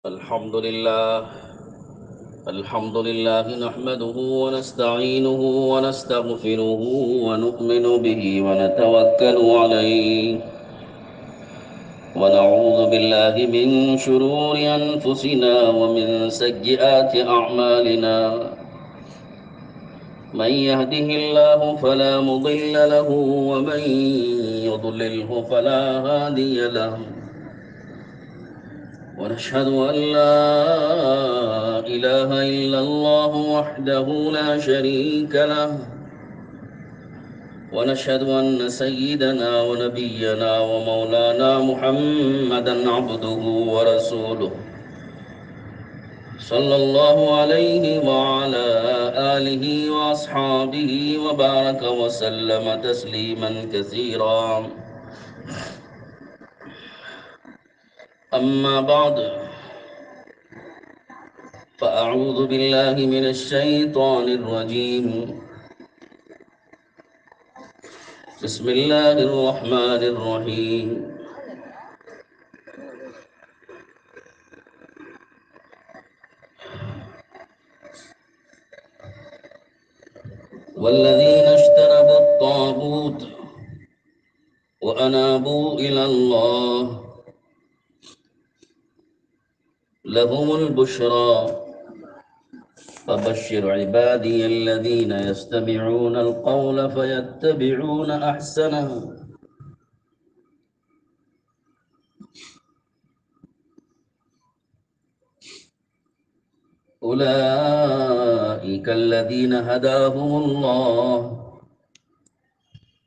الحمد لله نحمده ونستعينه ونستغفره ونؤمن به ونتوكل عليه ونعوذ بالله من شرور أنفسنا ومن سيئات أعمالنا من يهده الله فلا مضل له ومن يضلله فلا هادي له ونشهد أن لا إله إلا الله وحده لا شريك له ونشهد أن سيدنا ونبينا ومولانا محمدا عبده ورسوله صلى الله عليه وعلى آله وأصحابه وبارك وسلم تسليما كثيرا أما بعد فأعوذ بالله من الشيطان الرجيم بسم الله الرحمن الرحيم والذين اجتنبوا الطاغوت وأنابوا إلى الله لهم البشرى فبشر عبادي الذين يستمعون القول فيتبعون أحسنه أولئك الذين هداهم الله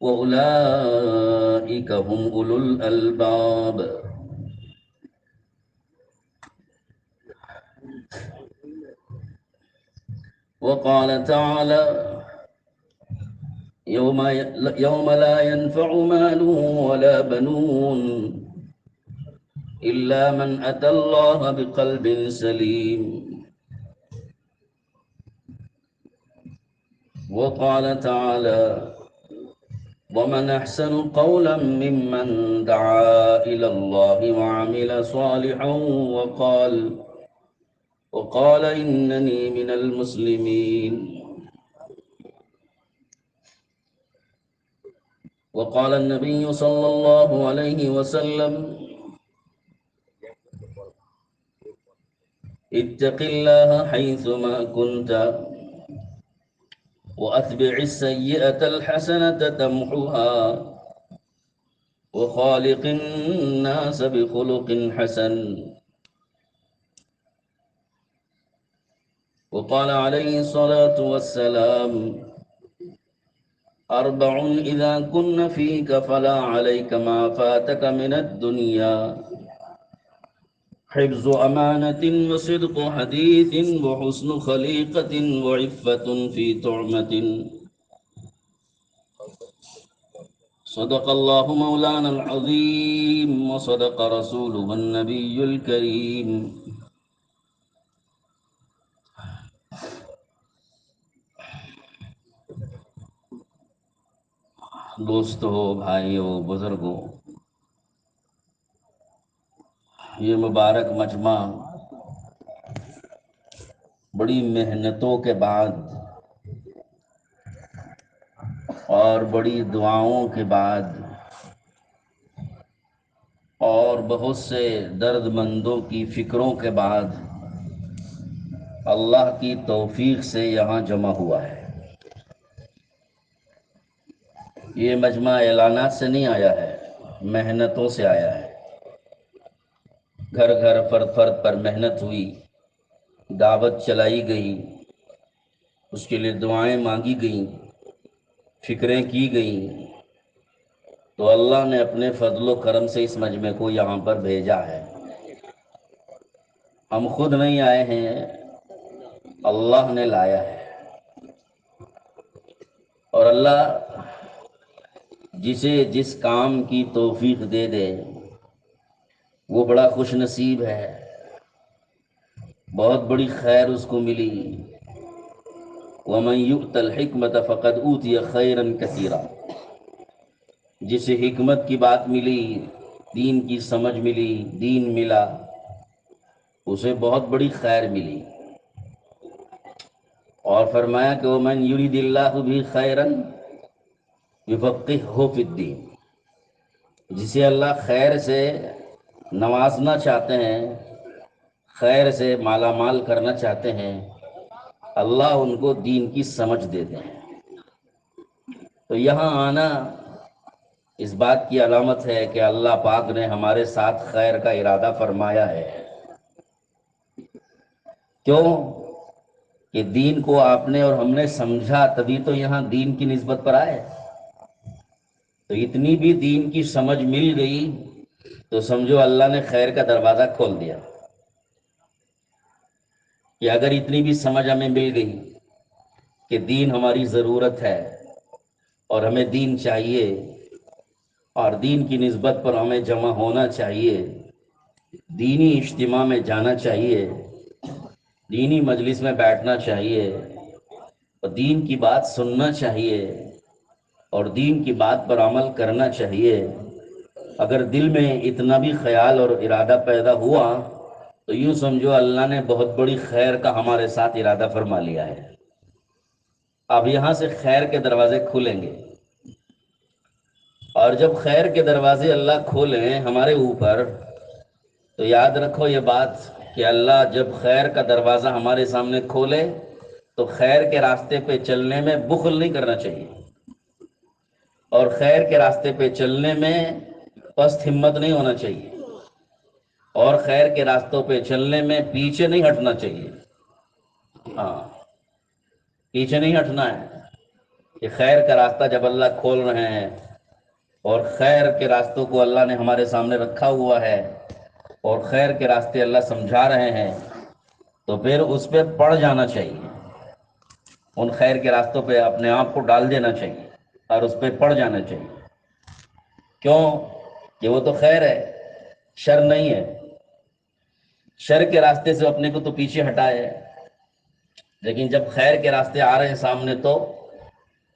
وأولئك هم أولو الألباب وقال تعالى يوم لا ينفع مال ولا بنون إلا من أتى الله بقلب سليم وقال تعالى ومن أحسن قولا ممن دعا إلى الله وعمل صالحا وقال إنني من المسلمين وقال النبي صلى الله عليه وسلم اتق الله حيثما كنت وأتبع السيئة الحسنة تمحها وخالق الناس بخلق حسن وقال عليه الصلاة والسلام أربع إذا كن فيك فلا عليك ما فاتك من الدنيا حفظ أمانة وصدق حديث وحسن خليقة وعفة في طعمة صدق الله مولانا العظيم وصدق رسوله النبي الكريم دوستو بھائیو بزرگوں، یہ مبارک مجمع بڑی محنتوں کے بعد اور بڑی دعاؤں کے بعد اور بہت سے درد مندوں کی فکروں کے بعد اللہ کی توفیق سے یہاں جمع ہوا ہے۔ یہ مجمع اعلانات سے نہیں آیا ہے، محنتوں سے آیا ہے۔ گھر گھر فرد فرد پر محنت ہوئی، دعوت چلائی گئی، اس کے لیے دعائیں مانگی گئیں، فکریں کی گئیں، تو اللہ نے اپنے فضل و کرم سے اس مجمع کو یہاں پر بھیجا ہے۔ ہم خود نہیں آئے ہیں، اللہ نے لایا ہے۔ اور اللہ جسے جس کام کی توفیق دے دے وہ بڑا خوش نصیب ہے، بہت بڑی خیر اس کو ملی۔ وَمَن يُؤْتَ الْحِكْمَةَ فَقَدْ أُوتِيَ خَيْرًا كَثِيرًا، جسے حکمت کی بات ملی، دین کی سمجھ ملی، دین ملا، اسے بہت بڑی خیر ملی، اور فرمایا کہ وَمَنْ يُرِدِ اللَّهُ بِهِ خَيْرًا يُفَقِّهْهُ فِي الدِّينِ، جسے اللہ خیر سے نوازنا چاہتے ہیں، خیر سے مالا مال کرنا چاہتے ہیں، اللہ ان کو دین کی سمجھ دیتے ہیں۔ تو یہاں آنا اس بات کی علامت ہے کہ اللہ پاک نے ہمارے ساتھ خیر کا ارادہ فرمایا ہے۔ کیوں کہ دین کو آپ نے اور ہم نے سمجھا، تبھی تو یہاں دین کی نسبت پر آئے۔ تو اتنی بھی دین کی سمجھ مل گئی تو سمجھو اللہ نے خیر کا دروازہ کھول دیا، کہ اگر اتنی بھی سمجھ ہمیں مل گئی کہ دین ہماری ضرورت ہے اور ہمیں دین چاہیے اور دین کی نسبت پر ہمیں جمع ہونا چاہیے، دینی اجتماع میں جانا چاہیے، دینی مجلس میں بیٹھنا چاہیے، اور دین کی بات سننا چاہیے اور دین کی بات پر عمل کرنا چاہیے۔ اگر دل میں اتنا بھی خیال اور ارادہ پیدا ہوا تو یوں سمجھو اللہ نے بہت بڑی خیر کا ہمارے ساتھ ارادہ فرما لیا ہے۔ اب یہاں سے خیر کے دروازے کھلیں گے، اور جب خیر کے دروازے اللہ کھولیں ہمارے اوپر تو یاد رکھو یہ بات کہ اللہ جب خیر کا دروازہ ہمارے سامنے کھولے تو خیر کے راستے پہ چلنے میں بخل نہیں کرنا چاہیے، اور خیر کے راستے پہ چلنے میں پست ہمت نہیں ہونا چاہیے، اور خیر کے راستوں پہ چلنے میں پیچھے نہیں ہٹنا چاہیے۔ ہاں، پیچھے نہیں ہٹنا ہے کہ خیر کا راستہ جب اللہ کھول رہے ہیں اور خیر کے راستوں کو اللہ نے ہمارے سامنے رکھا ہوا ہے اور خیر کے راستے اللہ سمجھا رہے ہیں تو پھر اس پہ پڑ جانا چاہیے، ان خیر کے راستوں پہ اپنے آپ کو ڈال دینا چاہیے اور اس پہ پڑ جانا چاہیے۔ کیوں کہ وہ تو خیر ہے، شر نہیں ہے۔ شر کے راستے سے اپنے کو تو پیچھے ہٹائے، لیکن جب خیر کے راستے آ رہے ہیں سامنے تو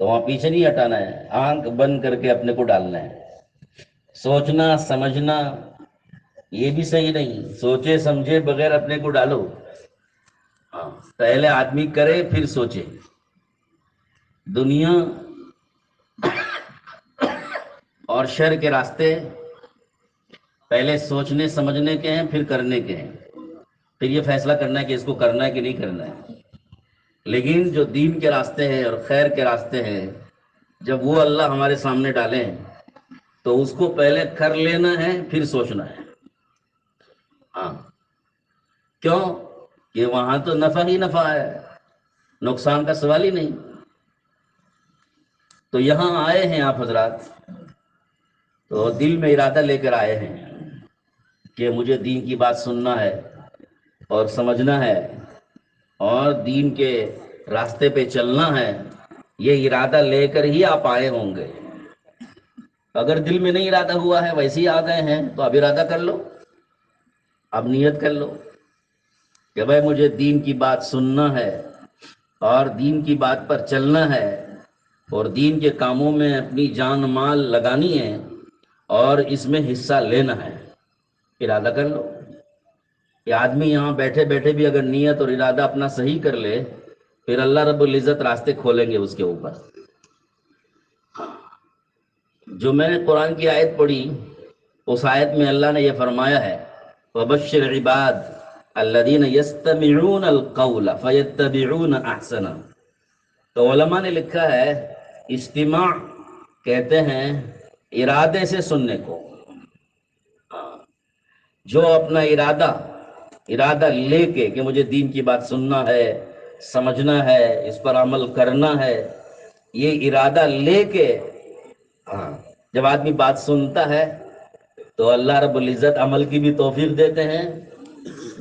وہاں پیچھے نہیں ہٹانا ہے، آنکھ بند کر کے اپنے کو ڈالنا ہے۔ سوچنا سمجھنا یہ بھی صحیح نہیں، سوچے سمجھے بغیر اپنے کو ڈالو۔ ہاں، پہلے آدمی کرے پھر سوچے۔ دنیا اور شر کے راستے پہلے سوچنے سمجھنے کے ہیں، پھر کرنے کے ہیں، پھر یہ فیصلہ کرنا ہے کہ اس کو کرنا ہے کہ نہیں کرنا ہے۔ لیکن جو دین کے راستے ہیں اور خیر کے راستے ہیں، جب وہ اللہ ہمارے سامنے ڈالیں تو اس کو پہلے کر لینا ہے پھر سوچنا ہے۔ ہاں، کیوں کہ وہاں تو نفع ہی نفع ہے، نقصان کا سوال ہی نہیں۔ تو یہاں آئے ہیں آپ حضرات تو دل میں ارادہ لے کر آئے ہیں کہ مجھے دین کی بات سننا ہے اور سمجھنا ہے اور دین کے راستے پہ چلنا ہے، یہ ارادہ لے کر ہی آپ آئے ہوں گے۔ اگر دل میں نہیں ارادہ ہوا ہے، ویسے ہی آ گئے ہیں، تو اب ارادہ کر لو، اب نیت کر لو کہ بھائی مجھے دین کی بات سننا ہے اور دین کی بات پر چلنا ہے اور دین کے کاموں میں اپنی جان مال لگانی ہے اور اس میں حصہ لینا ہے۔ ارادہ کر لو۔ کہ آدمی یہاں بیٹھے بیٹھے بھی اگر نیت اور ارادہ اپنا صحیح کر لے پھر اللہ رب العزت راستے کھولیں گے اس کے اوپر۔ جو میں نے قرآن کی آیت پڑھی اس آیت میں اللہ نے یہ فرمایا ہے وَبَشِّرْ عِبَادِ الَّذِينَ يَسْتَمِعُونَ الْقَوْلَ فَيَتَّبِعُونَ أَحْسَنَهُ۔ تو علماء نے لکھا ہے استماع کہتے ہیں ارادے سے سننے کو۔ جو اپنا ارادہ لے کے کہ مجھے دین کی بات سننا ہے، سمجھنا ہے، اس پر عمل کرنا ہے، یہ ارادہ لے کے جب آدمی بات سنتا ہے تو اللہ رب العزت عمل کی بھی توفیق دیتے ہیں،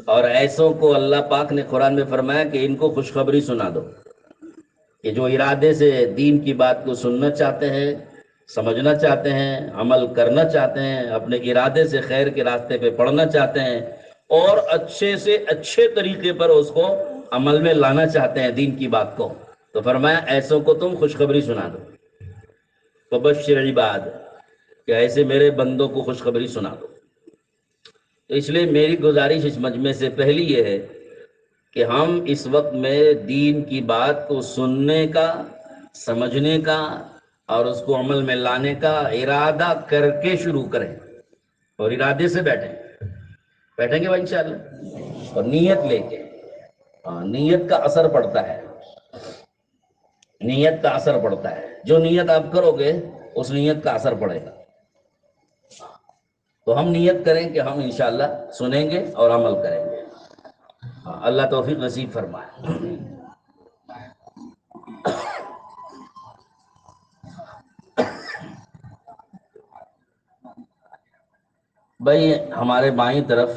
اور ایسوں کو اللہ پاک نے قرآن میں فرمایا کہ ان کو خوشخبری سنا دو کہ جو ارادے سے دین کی بات کو سننا چاہتے ہیں، سمجھنا چاہتے ہیں، عمل کرنا چاہتے ہیں، اپنے ارادے سے خیر کے راستے پہ پڑھنا چاہتے ہیں اور اچھے سے اچھے طریقے پر اس کو عمل میں لانا چاہتے ہیں دین کی بات کو، تو فرمایا ایسوں کو تم خوشخبری سنا دو۔ فبشر عباد کہ ایسے میرے بندوں کو خوشخبری سنا دو۔ تو اس لیے میری گزارش اس مجمع سے پہلی یہ ہے کہ ہم اس وقت میں دین کی بات کو سننے کا، سمجھنے کا اور اس کو عمل میں لانے کا ارادہ کر کے شروع کریں، اور ارادے سے بیٹھیں گے بھائی انشاءاللہ، اور نیت لے کے۔ نیت کا اثر پڑتا ہے، نیت کا اثر پڑتا ہے، جو نیت آپ کرو گے اس نیت کا اثر پڑے گا۔ تو ہم نیت کریں کہ ہم انشاءاللہ سنیں گے اور عمل کریں گے۔ اللہ توفیق نصیب فرمائے۔ بھائی ہمارے بائیں طرف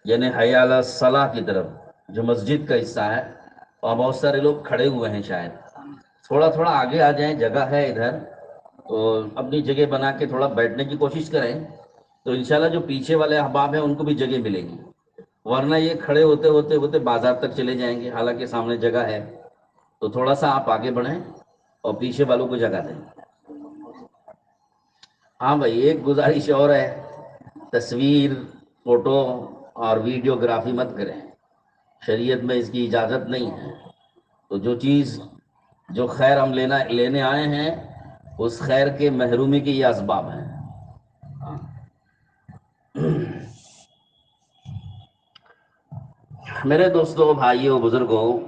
یعنی حی علی الصلاح کی طرف جو مسجد کا حصہ ہے، وہاں بہت سارے لوگ کھڑے ہوئے ہیں، شاید تھوڑا تھوڑا آگے آ جائیں، جگہ ہے ادھر، تو اپنی جگہ بنا کے تھوڑا بیٹھنے کی کوشش کریں، تو انشاءاللہ جو پیچھے والے احباب ہیں ان کو بھی جگہ ملے گی، ورنہ یہ کھڑے ہوتے ہوتے ہوتے بازار تک چلے جائیں گے، حالانکہ سامنے جگہ ہے۔ تو تھوڑا سا آپ آگے بڑھیں اور پیچھے والوں کو جگہ دیں۔ ہاں بھائی، ایک گزارش اور ہے، تصویر، فوٹو اور ویڈیوگرافی مت کریں، شریعت میں اس کی اجازت نہیں ہے۔ تو جو چیز، جو خیر ہم لینے آئے ہیں، اس خیر کے محرومی کے یہ اسباب ہیں۔ میرے دوستوں، بھائیوں، بزرگوں،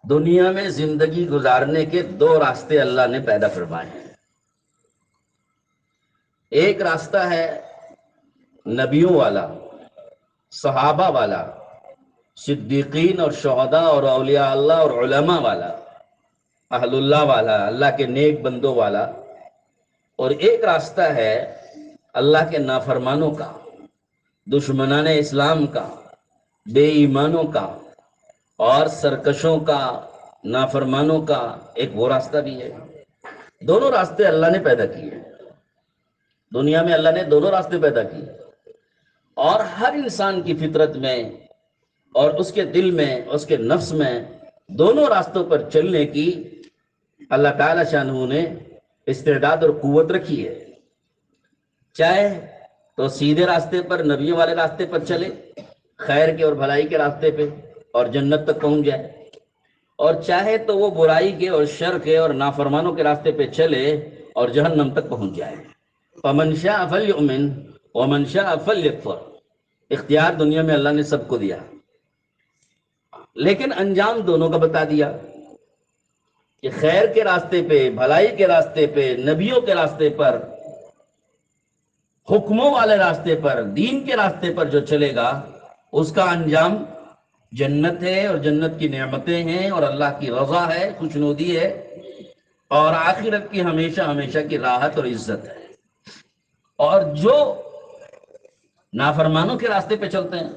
دنیا میں زندگی گزارنے کے دو راستے اللہ نے پیدا فرمائے ہیں۔ ایک راستہ ہے نبیوں والا، صحابہ والا، صدیقین اور شہداء اور اولیاء اللہ اور علماء والا، اہل اللہ والا، اللہ کے نیک بندوں والا۔ اور ایک راستہ ہے اللہ کے نافرمانوں کا، دشمنان اسلام کا، بے ایمانوں کا اور سرکشوں کا، نافرمانوں کا، ایک وہ راستہ بھی ہے۔ دونوں راستے اللہ نے پیدا کیے، دنیا میں اللہ نے دونوں راستے پیدا کیے، اور ہر انسان کی فطرت میں اور اس کے دل میں، اس کے نفس میں دونوں راستوں پر چلنے کی اللہ تعالی شانہ نے استعداد اور قوت رکھی ہے۔ چاہے تو سیدھے راستے پر، نبیوں والے راستے پر چلے، خیر کے اور بھلائی کے راستے پہ، اور جنت تک پہنچ جائے، اور چاہے تو وہ برائی کے اور شر کے اور نافرمانوں کے راستے پہ چلے اور جہنم تک پہنچ جائے۔ فَمَنْ شَاءَ فَلْيُؤْمِنْ وَمَنْ شَاءَ فَلْيَكْفُرْ، اختیار دنیا میں اللہ نے سب کو دیا، لیکن انجام دونوں کا بتا دیا کہ خیر کے راستے پہ، بھلائی کے راستے پہ، نبیوں کے راستے پر، حکموں والے راستے پر، دین کے راستے پر جو چلے گا اس کا انجام جنت ہے، اور جنت کی نعمتیں ہیں، اور اللہ کی رضا ہے، خوشنودی ہے، اور آخرت کی ہمیشہ ہمیشہ کی راحت اور عزت ہے۔ اور جو نافرمانوں کے راستے پہ چلتے ہیں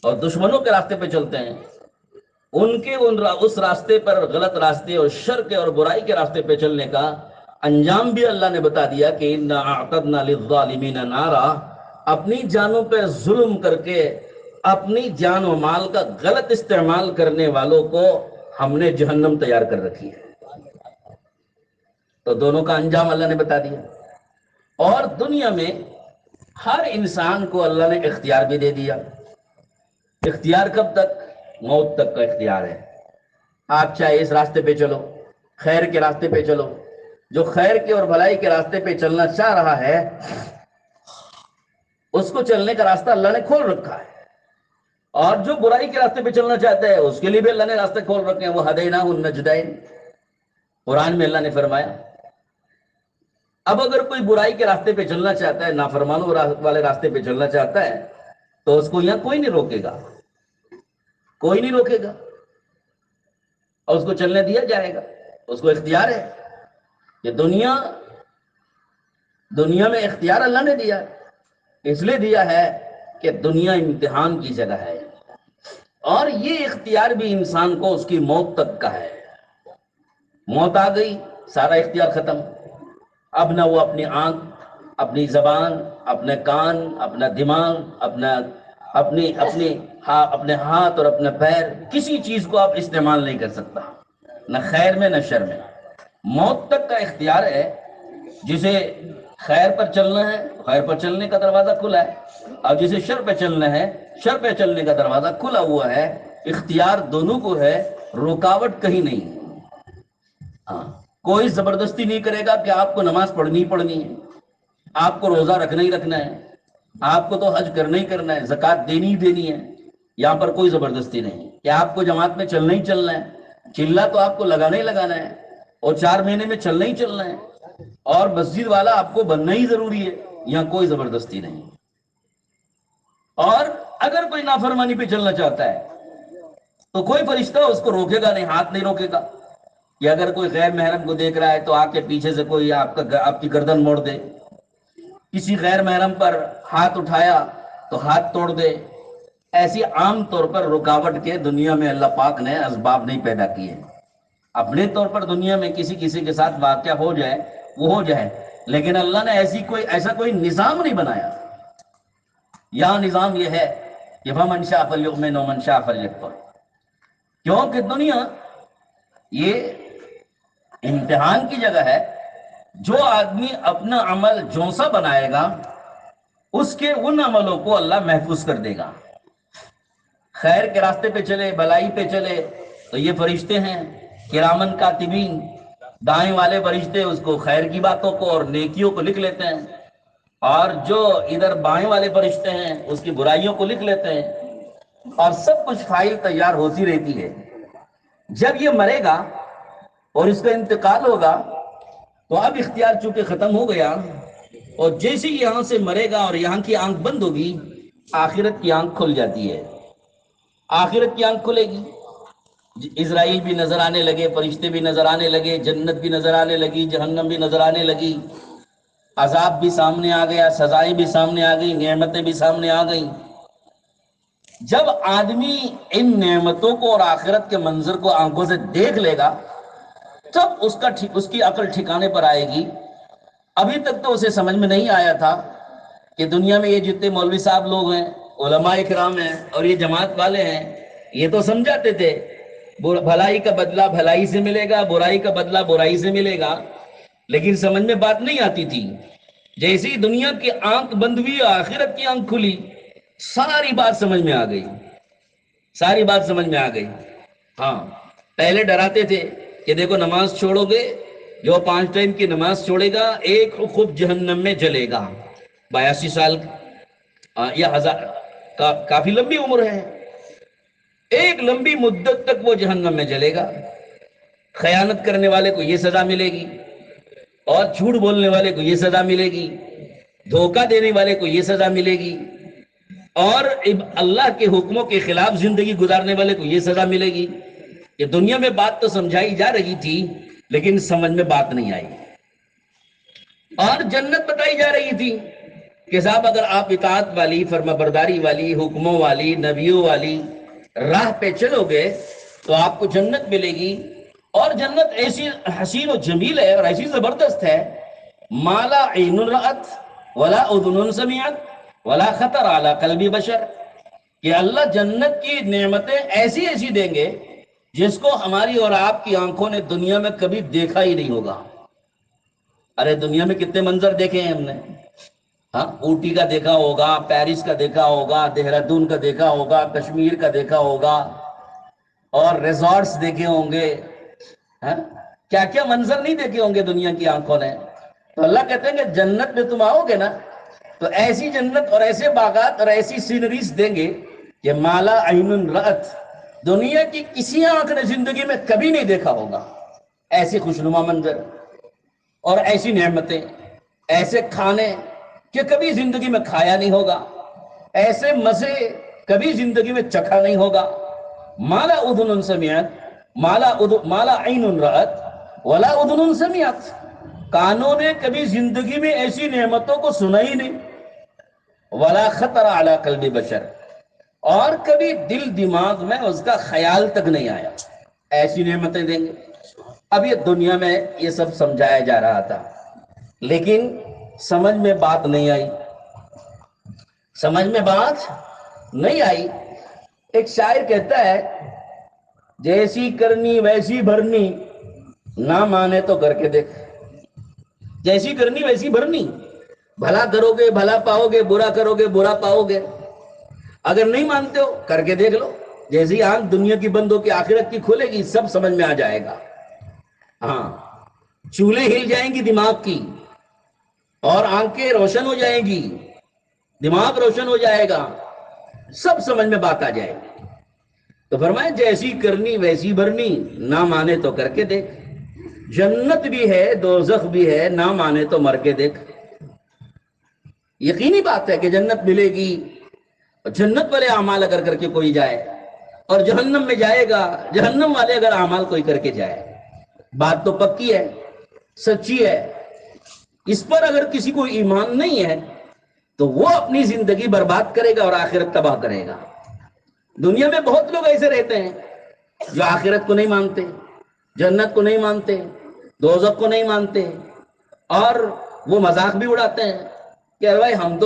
اور دشمنوں کے راستے پہ چلتے ہیں، ان کے اس راستے پر، غلط راستے اور شر کے اور برائی کے راستے پہ چلنے کا انجام بھی اللہ نے بتا دیا کہ اِنَّا أَعْتَدْنَا لِلظَّالِمِينَ نَارًا، اپنی جانوں پہ ظلم کر کے، اپنی جان و مال کا غلط استعمال کرنے والوں کو ہم نے جہنم تیار کر رکھی ہے۔ تو دونوں کا انجام اللہ نے بتا دیا۔ اور دنیا میں ہر انسان کو اللہ نے اختیار بھی دے دیا۔ اختیار کب تک؟ موت تک کا اختیار ہے۔ آپ چاہے اس راستے پہ چلو، خیر کے راستے پہ چلو، جو خیر کے اور بھلائی کے راستے پہ چلنا چاہ رہا ہے اس کو چلنے کا راستہ اللہ نے کھول رکھا ہے، اور جو برائی کے راستے پہ چلنا چاہتا ہے اس کے لیے بھی اللہ نے راستے کھول رکھے ہیں۔ وہ ہدیناہ النجدین، قرآن میں اللہ نے فرمایا۔ اب اگر کوئی برائی کے راستے پہ چلنا چاہتا ہے، نافرمانوں والے راستے پہ چلنا چاہتا ہے، تو اس کو یہاں کوئی نہیں روکے گا، کوئی نہیں روکے گا، اور اس کو چلنے دیا جائے گا۔ اس کو اختیار ہے۔ یہ دنیا میں اختیار اللہ نے دیا، اس لیے دیا ہے کہ دنیا امتحان کی جگہ ہے، اور یہ اختیار بھی انسان کو اس کی موت تک کا ہے۔ موت آ گئی، سارا اختیار ختم۔ اب نہ وہ اپنی آنکھ، اپنی زبان، اپنے کان، اپنا دماغ، اپنے ہاتھ اور اپنے پیر، کسی چیز کو آپ استعمال نہیں کر سکتا، نہ خیر میں نہ شر میں۔ موت تک کا اختیار ہے، جسے خیر پر چلنا ہے، خیر پر چلنے کا دروازہ کھلا ہے، اور جسے شر پہ چلنا ہے، شر پہ چلنے کا دروازہ کھلا ہوا ہے، اختیار دونوں کو ہے، رکاوٹ کہیں نہیں۔ ہاں، کوئی زبردستی نہیں کرے گا کہ آپ کو نماز پڑھنی ہی پڑھنی ہے، آپ کو روزہ رکھنا ہی رکھنا ہے، آپ کو تو حج کرنا ہی کرنا ہے، زکوٰۃ دینی ہی دینی ہے۔ یہاں پر کوئی زبردستی نہیں کہ آپ کو جماعت میں چلنا ہی چلنا ہے، چلہ تو آپ کو لگانا ہی لگانا ہے، اور 4 مہینے میں چلنا ہی چلنا ہے، اور مسجد والا آپ کو بننا ہی ضروری ہے۔ یہاں کوئی زبردستی نہیں۔ اور اگر کوئی نافرمانی پہ چلنا چاہتا ہے تو کوئی فرشتہ اس کو روکے گا نہیں، ہاتھ نہیں روکے گا۔ یا اگر کوئی غیر محرم کو دیکھ رہا ہے تو آ کے پیچھے سے کوئی آپ کی گردن موڑ دے، کسی غیر محرم پر ہاتھ اٹھایا تو ہاتھ توڑ دے، ایسی عام طور پر رکاوٹ کے دنیا میں اللہ پاک نے اسباب نہیں پیدا کیے۔ اپنے طور پر دنیا میں کسی کے ساتھ واقعہ ہو جائے وہ ہو جائے، لیکن اللہ نے ایسا کوئی نظام نہیں بنایا۔ یہاں نظام یہ ہے کہ فَمَنْ شَاءَ فَلْيُؤْمِنْ وَمَنْ شَاءَ فَلْيَكْفُرْ، کیونکہ دنیا یہ امتحان کی جگہ ہے۔ جو آدمی اپنا عمل جونسا بنائے گا اس کے ان عملوں کو اللہ محفوظ کر دے گا۔ خیر کے راستے پہ چلے، بھلائی پہ چلے تو یہ فرشتے ہیں کرامن کاتبین، دائیں والے فرشتے اس کو خیر کی باتوں کو اور نیکیوں کو لکھ لیتے ہیں، اور جو ادھر بائیں والے فرشتے ہیں اس کی برائیوں کو لکھ لیتے ہیں، اور سب کچھ فائل تیار ہوتی رہتی ہے۔ جب یہ مرے گا اور اس کا انتقال ہوگا تو اب اختیار چونکہ ختم ہو گیا، اور جیسے ہی یہاں سے مرے گا اور یہاں کی آنکھ بند ہوگی، آخرت کی آنکھ کھل جاتی ہے۔ آخرت کی آنکھ کھلے گی، اسرائیل بھی نظر آنے لگے، فرشتے بھی نظر آنے لگے، جنت بھی نظر آنے لگی، جہنم بھی نظر آنے لگی، عذاب بھی سامنے آ گیا، سزائیں بھی سامنے آ گئی، نعمتیں بھی سامنے آ گئیں۔ جب آدمی ان نعمتوں کو اور آخرت کے منظر کو آنکھوں سے دیکھ لے گا تب اس کی عقل ٹھکانے پر آئے گی۔ ابھی تک تو اسے سمجھ میں نہیں آیا تھا کہ دنیا میں یہ جتنے مولوی صاحب لوگ ہیں، علماء کرام ہیں اور یہ جماعت والے ہیں، یہ تو سمجھاتے تھے بھلائی کا بدلہ بھلائی سے ملے گا، برائی کا بدلہ برائی سے ملے گا، لیکن سمجھ میں بات نہیں آتی تھی۔ جیسے ہی دنیا کی آنکھ بند ہوئی، آخرت کی آنکھ کھلی، ساری بات سمجھ میں آ گئی، ساری بات سمجھ میں آ گئی۔ ہاں، پہلے ڈراتے تھے کہ دیکھو نماز چھوڑو گے، جو 5 ٹائم کی نماز چھوڑے گا ایک خود جہنم میں جلے گا۔ 82 سال یا 1000 کافی لمبی عمر ہے، ایک لمبی مدت تک وہ جہنم میں جلے گا۔ خیانت کرنے والے کو یہ سزا ملے گی، اور جھوٹ بولنے والے کو یہ سزا ملے گی، دھوکہ دینے والے کو یہ سزا ملے گی، اور اللہ کے حکموں کے خلاف زندگی گزارنے والے کو یہ سزا ملے گی۔ کہ دنیا میں بات تو سمجھائی جا رہی تھی لیکن سمجھ میں بات نہیں آئی، اور جنت بتائی جا رہی تھی کہ صاحب اگر آپ اطاعت والی، فرما برداری والی، حکموں والی، نبیوں والی راہ پہ چلو گے تو آپ کو جنت ملے گی۔ اور جنت ایسی حسین و جمیل ہے اور ایسی زبردست ہے، مالا عین رأت ولا اذن سمعت ولا خطر علی قلب بشر، کہ اللہ جنت کی نعمتیں ایسی ایسی دیں گے جس کو ہماری اور آپ کی آنکھوں نے دنیا میں کبھی دیکھا ہی نہیں ہوگا۔ ارے دنیا میں کتنے منظر دیکھے ہیں ہم نے، ہاں، اوٹی کا دیکھا ہوگا، پیرس کا دیکھا ہوگا، دہرادون کا دیکھا ہوگا، کشمیر کا دیکھا ہوگا، اور ریزورٹس دیکھے ہوں گے، ہاں، کیا کیا منظر نہیں دیکھے ہوں گے دنیا کی آنکھوں نے۔ تو اللہ کہتے ہیں کہ جنت میں تم آؤ گے نا تو ایسی جنت اور ایسے باغات اور ایسی سینریز دیں گے کہ مالا عین رأت، دنیا کی کسی آنکھ نے زندگی میں کبھی نہیں دیکھا ہوگا۔ ایسی خوشنما منظر اور ایسی نعمتیں، ایسے کھانے کہ کبھی زندگی میں کھایا نہیں ہوگا، ایسے مزے کبھی زندگی میں چکھا نہیں ہوگا۔ مالا اذن سمعت مالا عین رأت ولا اذن سمعت، کانوں نے کبھی زندگی میں ایسی نعمتوں کو سنا ہی نہیں، ولا خطر علی قلب بشر، اور کبھی دل دماغ میں اس کا خیال تک نہیں آیا۔ ایسی نعمتیں دیں گے۔ اب یہ دنیا میں یہ سب سمجھایا جا رہا تھا لیکن سمجھ میں بات نہیں آئی، سمجھ میں بات نہیں آئی۔ ایک شاعر کہتا ہے جیسی کرنی ویسی بھرنی، نہ مانے تو کر کے دیکھ۔ جیسی کرنی ویسی بھرنی، بھلا کرو گے بھلا پاؤ گے، برا کرو گے برا پاؤ گے. اگر نہیں مانتے ہو کر کے دیکھ لو. جیسی آنکھ دنیا کی بند ہو کے آخرت کی کھولے گی سب سمجھ میں آ جائے گا. ہاں، چولیں ہل جائیں گی دماغ کی، اور آنکھیں روشن ہو جائیں گی، دماغ روشن ہو جائے گا، سب سمجھ میں بات آ جائے گی. تو فرمائے جیسی کرنی ویسی بھرنی، نہ مانے تو کر کے دیکھ. جنت بھی ہے دوزخ بھی ہے، نہ مانے تو مر کے دیکھ. یقینی بات ہے کہ جنت ملے گی. جنت والے اعمال اگر کر کے کوئی جائے، اور جہنم میں جائے گا جہنم والے اگر اعمال کوئی کر کے جائے. بات تو پکی ہے، سچی ہے. اس پر اگر کسی کو ایمان نہیں ہے تو وہ اپنی زندگی برباد کرے گا اور آخرت تباہ کرے گا. دنیا میں بہت لوگ ایسے رہتے ہیں جو آخرت کو نہیں مانتے، جنت کو نہیں مانتے، دوزخ کو نہیں مانتے، اور وہ مذاق بھی اڑاتے ہیں کہ ارے بھائی ہم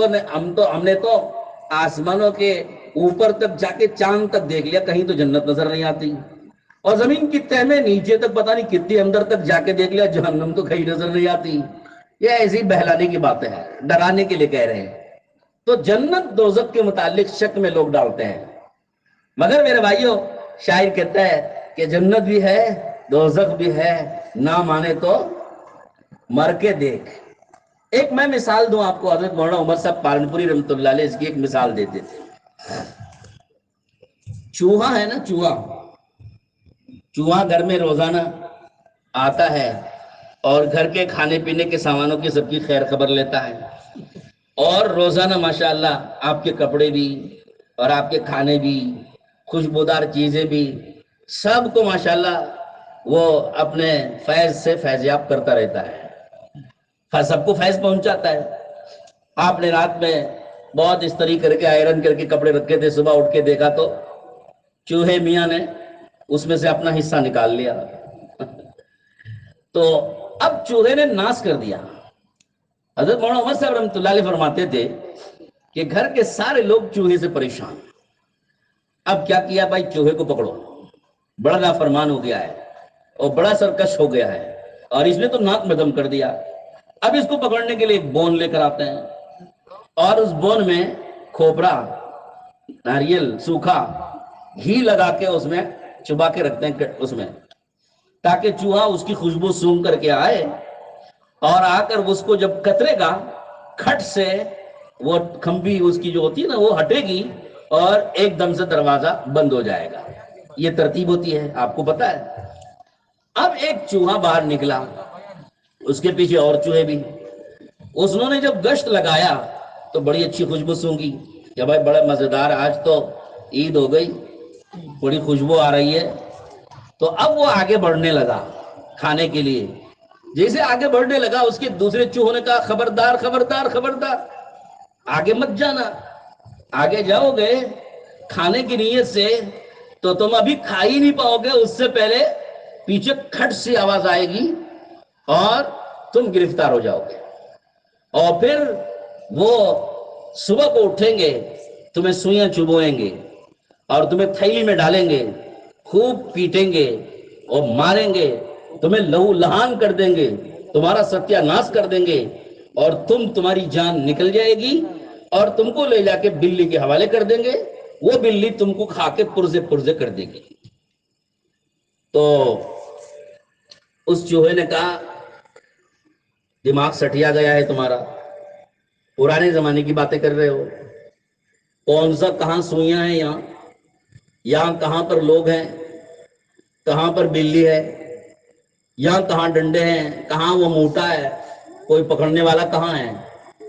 نے تو آسمانوں کے اوپر تک جا کے چاند تک دیکھ لیا، کہیں تو جنت نظر نہیں آتی. اور زمین کی تہ میں نیچے تک پتہ نہیں کتنی اندر تک جا کے دیکھ لیا، جہنم تو کہیں نظر نہیں آتی. یہ ایسی بہلانے کی باتیں ہیں، ڈرانے کے لیے کہہ رہے ہیں. تو جنت دوزخ کے متعلق شک میں لوگ ڈالتے ہیں. مگر میرے بھائیوں، شاعر کہتا ہے کہ جنت بھی ہے دوزخ بھی ہے، نہ مانے تو مر کے دیکھ. ایک میں مثال دوں آپ کو، حضرت مولانا عمر صاحب پالنپوری رحمۃ اللہ علیہ اس کی ایک مثال دیتے تھے. چوہا ہے نا، چوہا گھر میں روزانہ آتا ہے اور گھر کے کھانے پینے کے سامانوں کی سب کی خیر خبر لیتا ہے، اور روزانہ ماشاءاللہ آپ کے کپڑے بھی اور آپ کے کھانے بھی، خوشبودار چیزیں بھی، سب کو ماشاءاللہ وہ اپنے فیض سے فیضیاب کرتا رہتا ہے، سب کو فیض پہنچاتا ہے. آپ نے رات میں بہت استری کر کے آئرن کر کے کپڑے رکھے تھے، صبح اٹھ کے دیکھا تو چوہے میاں نے اس میں سے اپنا حصہ نکال لیا. تو اب چوہے نے ناش کر دیا. حضرت مولانا عمر صاحب رحمۃ اللہ علیہ فرماتے تھے کہ گھر کے سارے لوگ چوہے سے پریشان. اب کیا کیا بھائی، چوہے کو پکڑو، بڑا نافرمان ہو گیا ہے اور بڑا سرکش ہو گیا ہے، اور اس نے تو ناک میں دم کر دیا. اب اس کو پکڑنے کے لیے ایک بون لے کر آتے ہیں، اور اس بون میں کھوپرا، ناریل سوکھا گھی لگا کے اس میں چبا کے رکھتے ہیں اس میں، تاکہ چوہا اس کی خوشبو سونگھ کر کے آئے، اور آ کر اس کو جب کترے گا کھٹ سے وہ کھمبی اس کی جو ہوتی ہے نا وہ ہٹے گی، اور ایک دم سے دروازہ بند ہو جائے گا. یہ ترتیب ہوتی ہے، آپ کو پتا ہے. اب ایک چوہا باہر نکلا، اس کے پیچھے اور چوہے بھی. انہوں نے جب گشت لگایا تو بڑی اچھی خوشبو سونگی کہ بھائی بڑا مزیدار، آج تو عید ہو گئی، بڑی خوشبو آ رہی ہے. تو اب وہ آگے بڑھنے لگا کھانے کے لیے. جیسے آگے بڑھنے لگا اس کے دوسرے چوہوں نے کہا خبردار خبردار خبردار، آگے مت جانا. آگے جاؤ گے کھانے کی نیت سے تو تم ابھی کھا ہی نہیں پاؤ گے، اس سے پہلے پیچھے کھٹ سی آواز آئے گی اور تم گرفتار ہو جاؤ گے. اور پھر وہ صبح کو اٹھیں گے، تمہیں سوئیاں چبوئیں گے اور تمہیں تھیلی میں ڈالیں گے، خوب پیٹیں گے اور ماریں گے، تمہیں لہو لہان کر دیں گے، تمہارا ستیہ ناش کر دیں گے، اور تمہاری جان نکل جائے گی، اور تم کو لے جا کے بلی کے حوالے کر دیں گے. وہ بلی تم کو کھا کے پرزے پرزے کر دے گی. تو اس چوہے نے کہا دماغ سٹیا گیا ہے تمہارا، پرانے زمانے کی باتیں کر رہے ہو، کون سا کہاں سوئیاں ہیں، یہاں کہاں پر لوگ ہیں، کہاں پر بلی ہے، یہاں کہاں ڈنڈے ہیں، کہاں وہ موٹا ہے، کوئی پکڑنے والا کہاں ہے.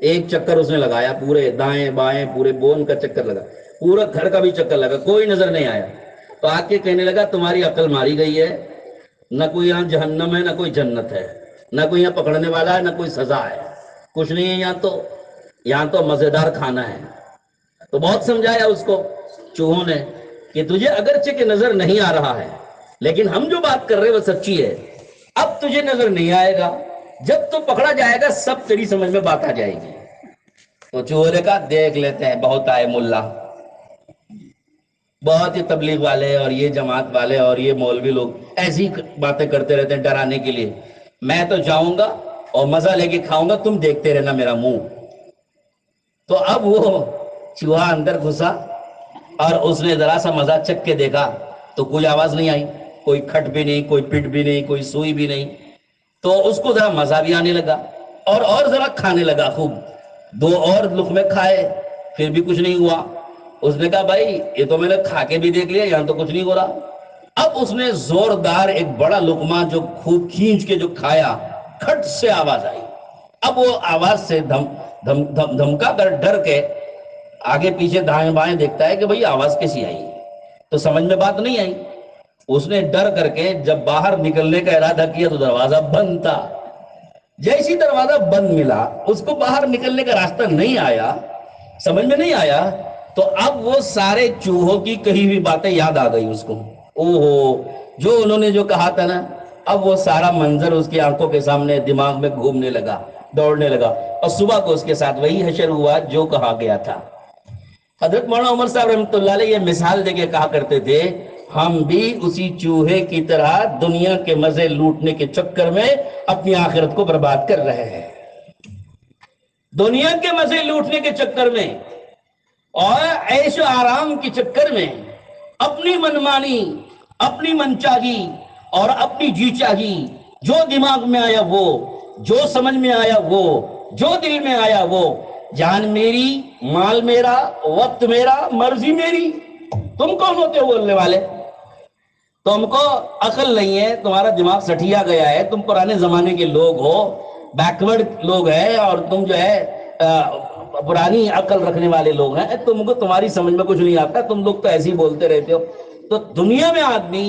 ایک چکر اس نے لگایا، پورے دائیں بائیں پورے بون کا چکر لگا، پورا گھر کا بھی چکر لگا، کوئی نظر نہیں آیا. تو آ کے کہنے لگا تمہاری عقل ماری گئی ہے، نہ کوئی یہاں جہنم ہے نہ کوئی جنت ہے، نہ کوئی یہاں پکڑنے والا ہے نہ کوئی سزا ہے، کچھ نہیں ہے یہاں تو مزیدار کھانا ہے. تو بہت سمجھایا اس کو چوہوں نے کہ تجھے اگرچہ کہ نظر نہیں آ رہا ہے، لیکن ہم جو بات کر رہے ہیں وہ سچی ہے. اب تجھے نظر نہیں آئے گا، جب تو پکڑا جائے گا سب تیری سمجھ میں بات آ جائے گی. تو چوہے نے کہا دیکھ لیتے ہیں، بہت آئے ملا، بہت ہی تبلیغ والے اور یہ جماعت والے اور یہ مولوی لوگ ایسی باتیں کرتے رہتے ہیں ڈرانے کے لیے. میں تو جاؤں گا اور مزہ لے کے کھاؤں گا، تم دیکھتے رہنا میرا منہ. تو اب وہ چوہا اندر گھسا اور اس نے ذرا سا مزہ چکھ کے دیکھا تو کوئی آواز نہیں آئی، کوئی کھٹ بھی نہیں، کوئی پٹ بھی نہیں، کوئی سوئی بھی نہیں. تو اس کو ذرا مزہ بھی آنے لگا اور ذرا کھانے لگا خوب. 2 اور لقمے کھائے پھر بھی کچھ نہیں ہوا. اس نے کہا بھائی یہ تو میں نے کھا کے بھی دیکھ لیا، یہاں تو کچھ نہیں ہو رہا. اب اس نے زوردار ایک بڑا لقمہ جو خوب کھینچ کے جو کھایا، کھٹ سے آواز آئی. اب وہ آواز سے دھمکا کر ڈر کے آگے پیچھے دائیں بائیں دیکھتا ہے کہ بھئی آواز کیسی آئی، تو سمجھ میں بات نہیں آئی. اس نے ڈر کر کے جب باہر نکلنے کا ارادہ کیا تو دروازہ بند تھا. جیسی دروازہ بند ملا، اس کو باہر نکلنے کا راستہ نہیں آیا، سمجھ میں نہیں آیا. تو اب وہ سارے چوہوں کی کہی ہوئی باتیں یاد آ گئی اس کو. اوہو، جو انہوں نے جو کہا تھا نا، اب وہ سارا منظر اس کی آنکھوں کے سامنے دماغ میں گھومنے لگا، دوڑنے لگا. اور صبح کو اس کے ساتھ وہی حشر ہوا جو کہا گیا تھا. حضرت مولانا عمر صاحب رحمۃ اللہ علیہ یہ مثال دے کے کہا کرتے تھے، ہم بھی اسی چوہے کی طرح دنیا کے مزے لوٹنے کے چکر میں اپنی آخرت کو برباد کر رہے ہیں. دنیا کے مزے لوٹنے کے چکر میں اور عیش و آرام کے چکر میں اپنی منمانی، اپنی منچاہی اور اپنی جی چاہی، جو دماغ میں آیا وہ، جو سمجھ میں آیا وہ، جو دل میں آیا وہ، جان میری، مال میرا، وقت میرا، مرضی میری. تم کون ہوتے ہو بولنے والے؟ تم کو عقل نہیں ہے، تمہارا دماغ سٹھیا گیا ہے، تم پرانے زمانے کے لوگ ہو، بیکورڈ لوگ ہیں، اور تم جو ہے پرانی عقل رکھنے والے لوگ ہیں. تم کو تمہاری سمجھ میں کچھ نہیں آتا، تم لوگ تو ایسے ہی بولتے رہتے ہو. تو دنیا میں آدمی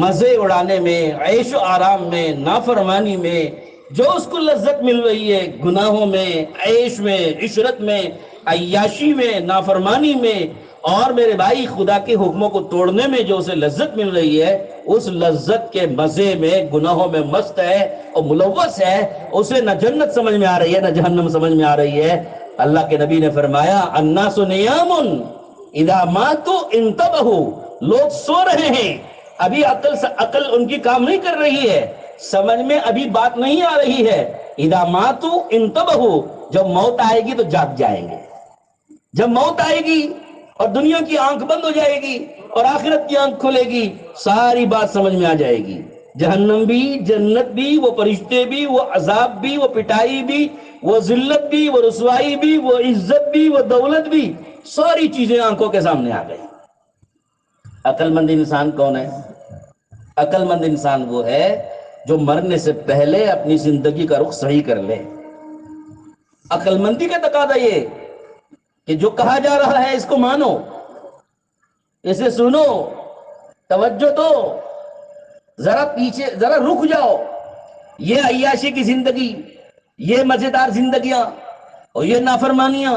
مزے اڑانے میں، عیش و آرام میں، نافرمانی میں، جو اس کو لذت مل رہی ہے، گناہوں میں، عیش میں، عشرت میں، عیاشی میں، نافرمانی میں، اور میرے بھائی خدا کے حکموں کو توڑنے میں جو اسے لذت مل رہی ہے، اس لذت کے مزے میں گناہوں میں مست ہے اور ملوث ہے. اسے نہ جنت سمجھ میں آ رہی ہے، نہ جہنم سمجھ میں آ رہی ہے. اللہ کے نبی نے فرمایا، الناس نیام اذا ماتوا انتبہوا، لوگ سو رہے ہیں، ابھی عقل ان کی کام نہیں کر رہی ہے، سمجھ میں ابھی بات نہیں آ رہی ہے. اذا ماتوا انتبہوا، جب موت آئے گی تو جاگ جائیں گے. جب موت آئے گی اور دنیا کی آنکھ بند ہو جائے گی اور آخرت کی آنکھ کھلے گی، ساری بات سمجھ میں آ جائے گی. جہنم بھی، جنت بھی، وہ فرشتے بھی، وہ عذاب بھی، وہ پٹائی بھی، وہ ذلت بھی، وہ رسوائی بھی، وہ عزت بھی، وہ دولت بھی، ساری چیزیں آنکھوں کے سامنے آ گئی. عقل مند انسان کون ہے؟ عقل مند انسان وہ ہے جو مرنے سے پہلے اپنی زندگی کا رخ صحیح کر لے. عقل مندی کا تقاضا یہ کہ جو کہا جا رہا ہے اس کو مانو، اسے سنو، توجہ دو، ذرا پیچھے، ذرا رک جاؤ. یہ عیاشی کی زندگی، یہ مزیدار زندگیاں اور یہ نافرمانیاں،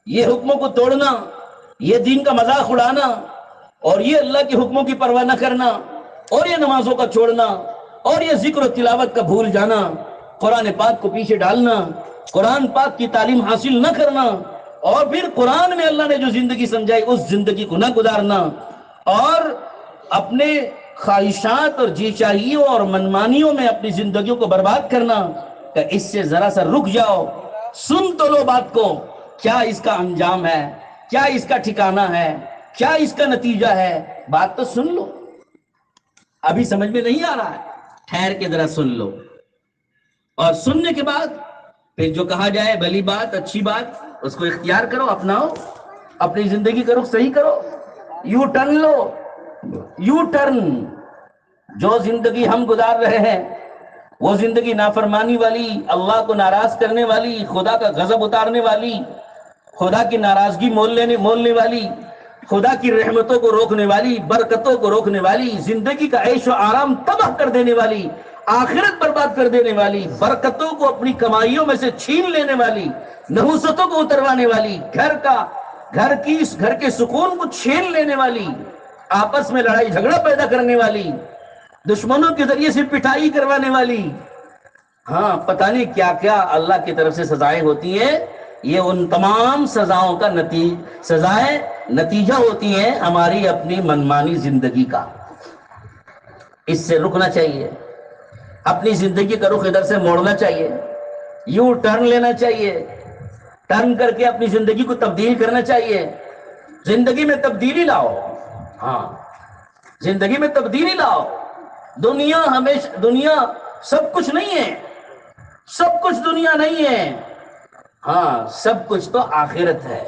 یہ حکموں کو توڑنا، یہ دین کا مذاق اڑانا، اور یہ اللہ کے حکموں کی پرواہ نہ کرنا، اور یہ نمازوں کا چھوڑنا، اور یہ ذکر و تلاوت کا بھول جانا، قرآن پاک کو پیچھے ڈالنا، قرآن پاک کی تعلیم حاصل نہ کرنا، اور پھر قرآن میں اللہ نے جو زندگی سمجھائی اس زندگی کو نہ گزارنا، اور اپنے خواہشات اور جی چاہیوں اور منمانیوں میں اپنی زندگیوں کو برباد کرنا. کہ اس سے ذرا سا رک جاؤ، سن تو لو بات کو، کیا اس کا انجام ہے، کیا اس کا ٹھکانہ ہے، کیا اس کا نتیجہ ہے. بات تو سن لو، ابھی سمجھ میں نہیں آ رہا ہے، ٹھہر کے ذرا سن لو، اور سننے کے بعد پھر جو کہا جائے بھلی بات، اچھی بات، اس کو اختیار کرو، اپناؤ، اپنی زندگی کا رخ صحیح کرو، یو ٹرن لو. U turn. جو زندگی ہم گزار رہے ہیں وہ زندگی نافرمانی والی، اللہ کو ناراض کرنے والی، خدا کا غضب اتارنے والی، خدا کی ناراضگی مولنے والی، خدا کی رحمتوں کو روکنے والی، برکتوں کو روکنے والی، زندگی کا عیش و آرام تباہ کر دینے والی، آخرت برباد کر دینے والی، برکتوں کو اپنی کمائیوں میں سے چھین لینے والی، نحوستوں کو اتروانے والی، گھر کے سکون کو چھین لینے والی، آپس میں لڑائی جھگڑا پیدا کرنے والی، دشمنوں کے ذریعے سے پٹائی کروانے والی، ہاں پتہ نہیں کیا کیا اللہ کی طرف سے سزائیں ہوتی ہیں. یہ ان تمام سزاؤں کا نتیجہ ہوتی ہیں ہماری اپنی منمانی زندگی کا. اس سے رکنا چاہیے، اپنی زندگی کا رخ ادھر سے موڑنا چاہیے، یوں ٹرن لینا چاہیے ٹرن کر کے اپنی زندگی کو تبدیل کرنا چاہیے. زندگی میں تبدیلی لاؤ. ہاں زندگی میں تبدیلی لاؤ. دنیا ہمیشہ دنیا سب کچھ نہیں ہے. سب کچھ دنیا نہیں ہے. ہاں سب کچھ تو آخرت ہے.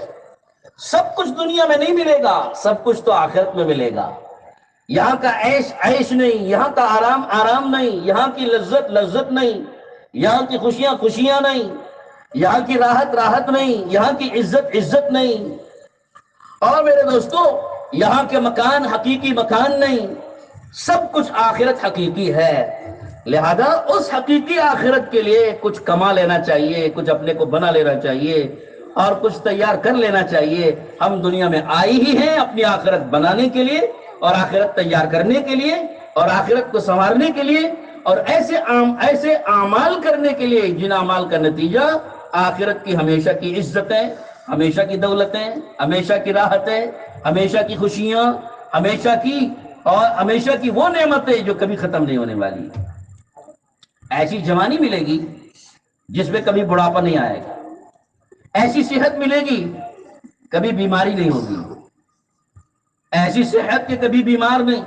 سب کچھ دنیا میں نہیں ملے گا, سب کچھ تو آخرت میں ملے گا. یہاں کا عیش عیش نہیں, یہاں کا آرام آرام نہیں, یہاں کی لذت لذت نہیں, یہاں کی خوشیاں خوشیاں نہیں, یہاں کی راحت راحت نہیں, یہاں کی عزت عزت نہیں. اور میرے دوستو یہاں کے مکان حقیقی مکان نہیں, سب کچھ آخرت حقیقی ہے. لہذا اس حقیقی آخرت کے لیے کچھ کما لینا چاہیے, کچھ اپنے کو بنا لینا چاہیے, اور کچھ تیار کر لینا چاہیے. ہم دنیا میں آئی ہی ہیں اپنی آخرت بنانے کے لیے, اور آخرت تیار کرنے کے لیے, اور آخرت کو سنوارنے کے لیے, اور ایسے اعمال کرنے کے لیے جن اعمال کا نتیجہ آخرت کی ہمیشہ کی عزتیں, ہمیشہ کی دولتیں, ہمیشہ کی راحتیں, ہمیشہ کی خوشیاں, ہمیشہ کی وہ نعمتیں جو کبھی ختم نہیں ہونے والی. ایسی جوانی ملے گی جس میں کبھی بڑھاپا نہیں آئے گا. ایسی صحت ملے گی کبھی بیماری نہیں ہوگی. ایسی صحت کے کبھی بیمار نہیں,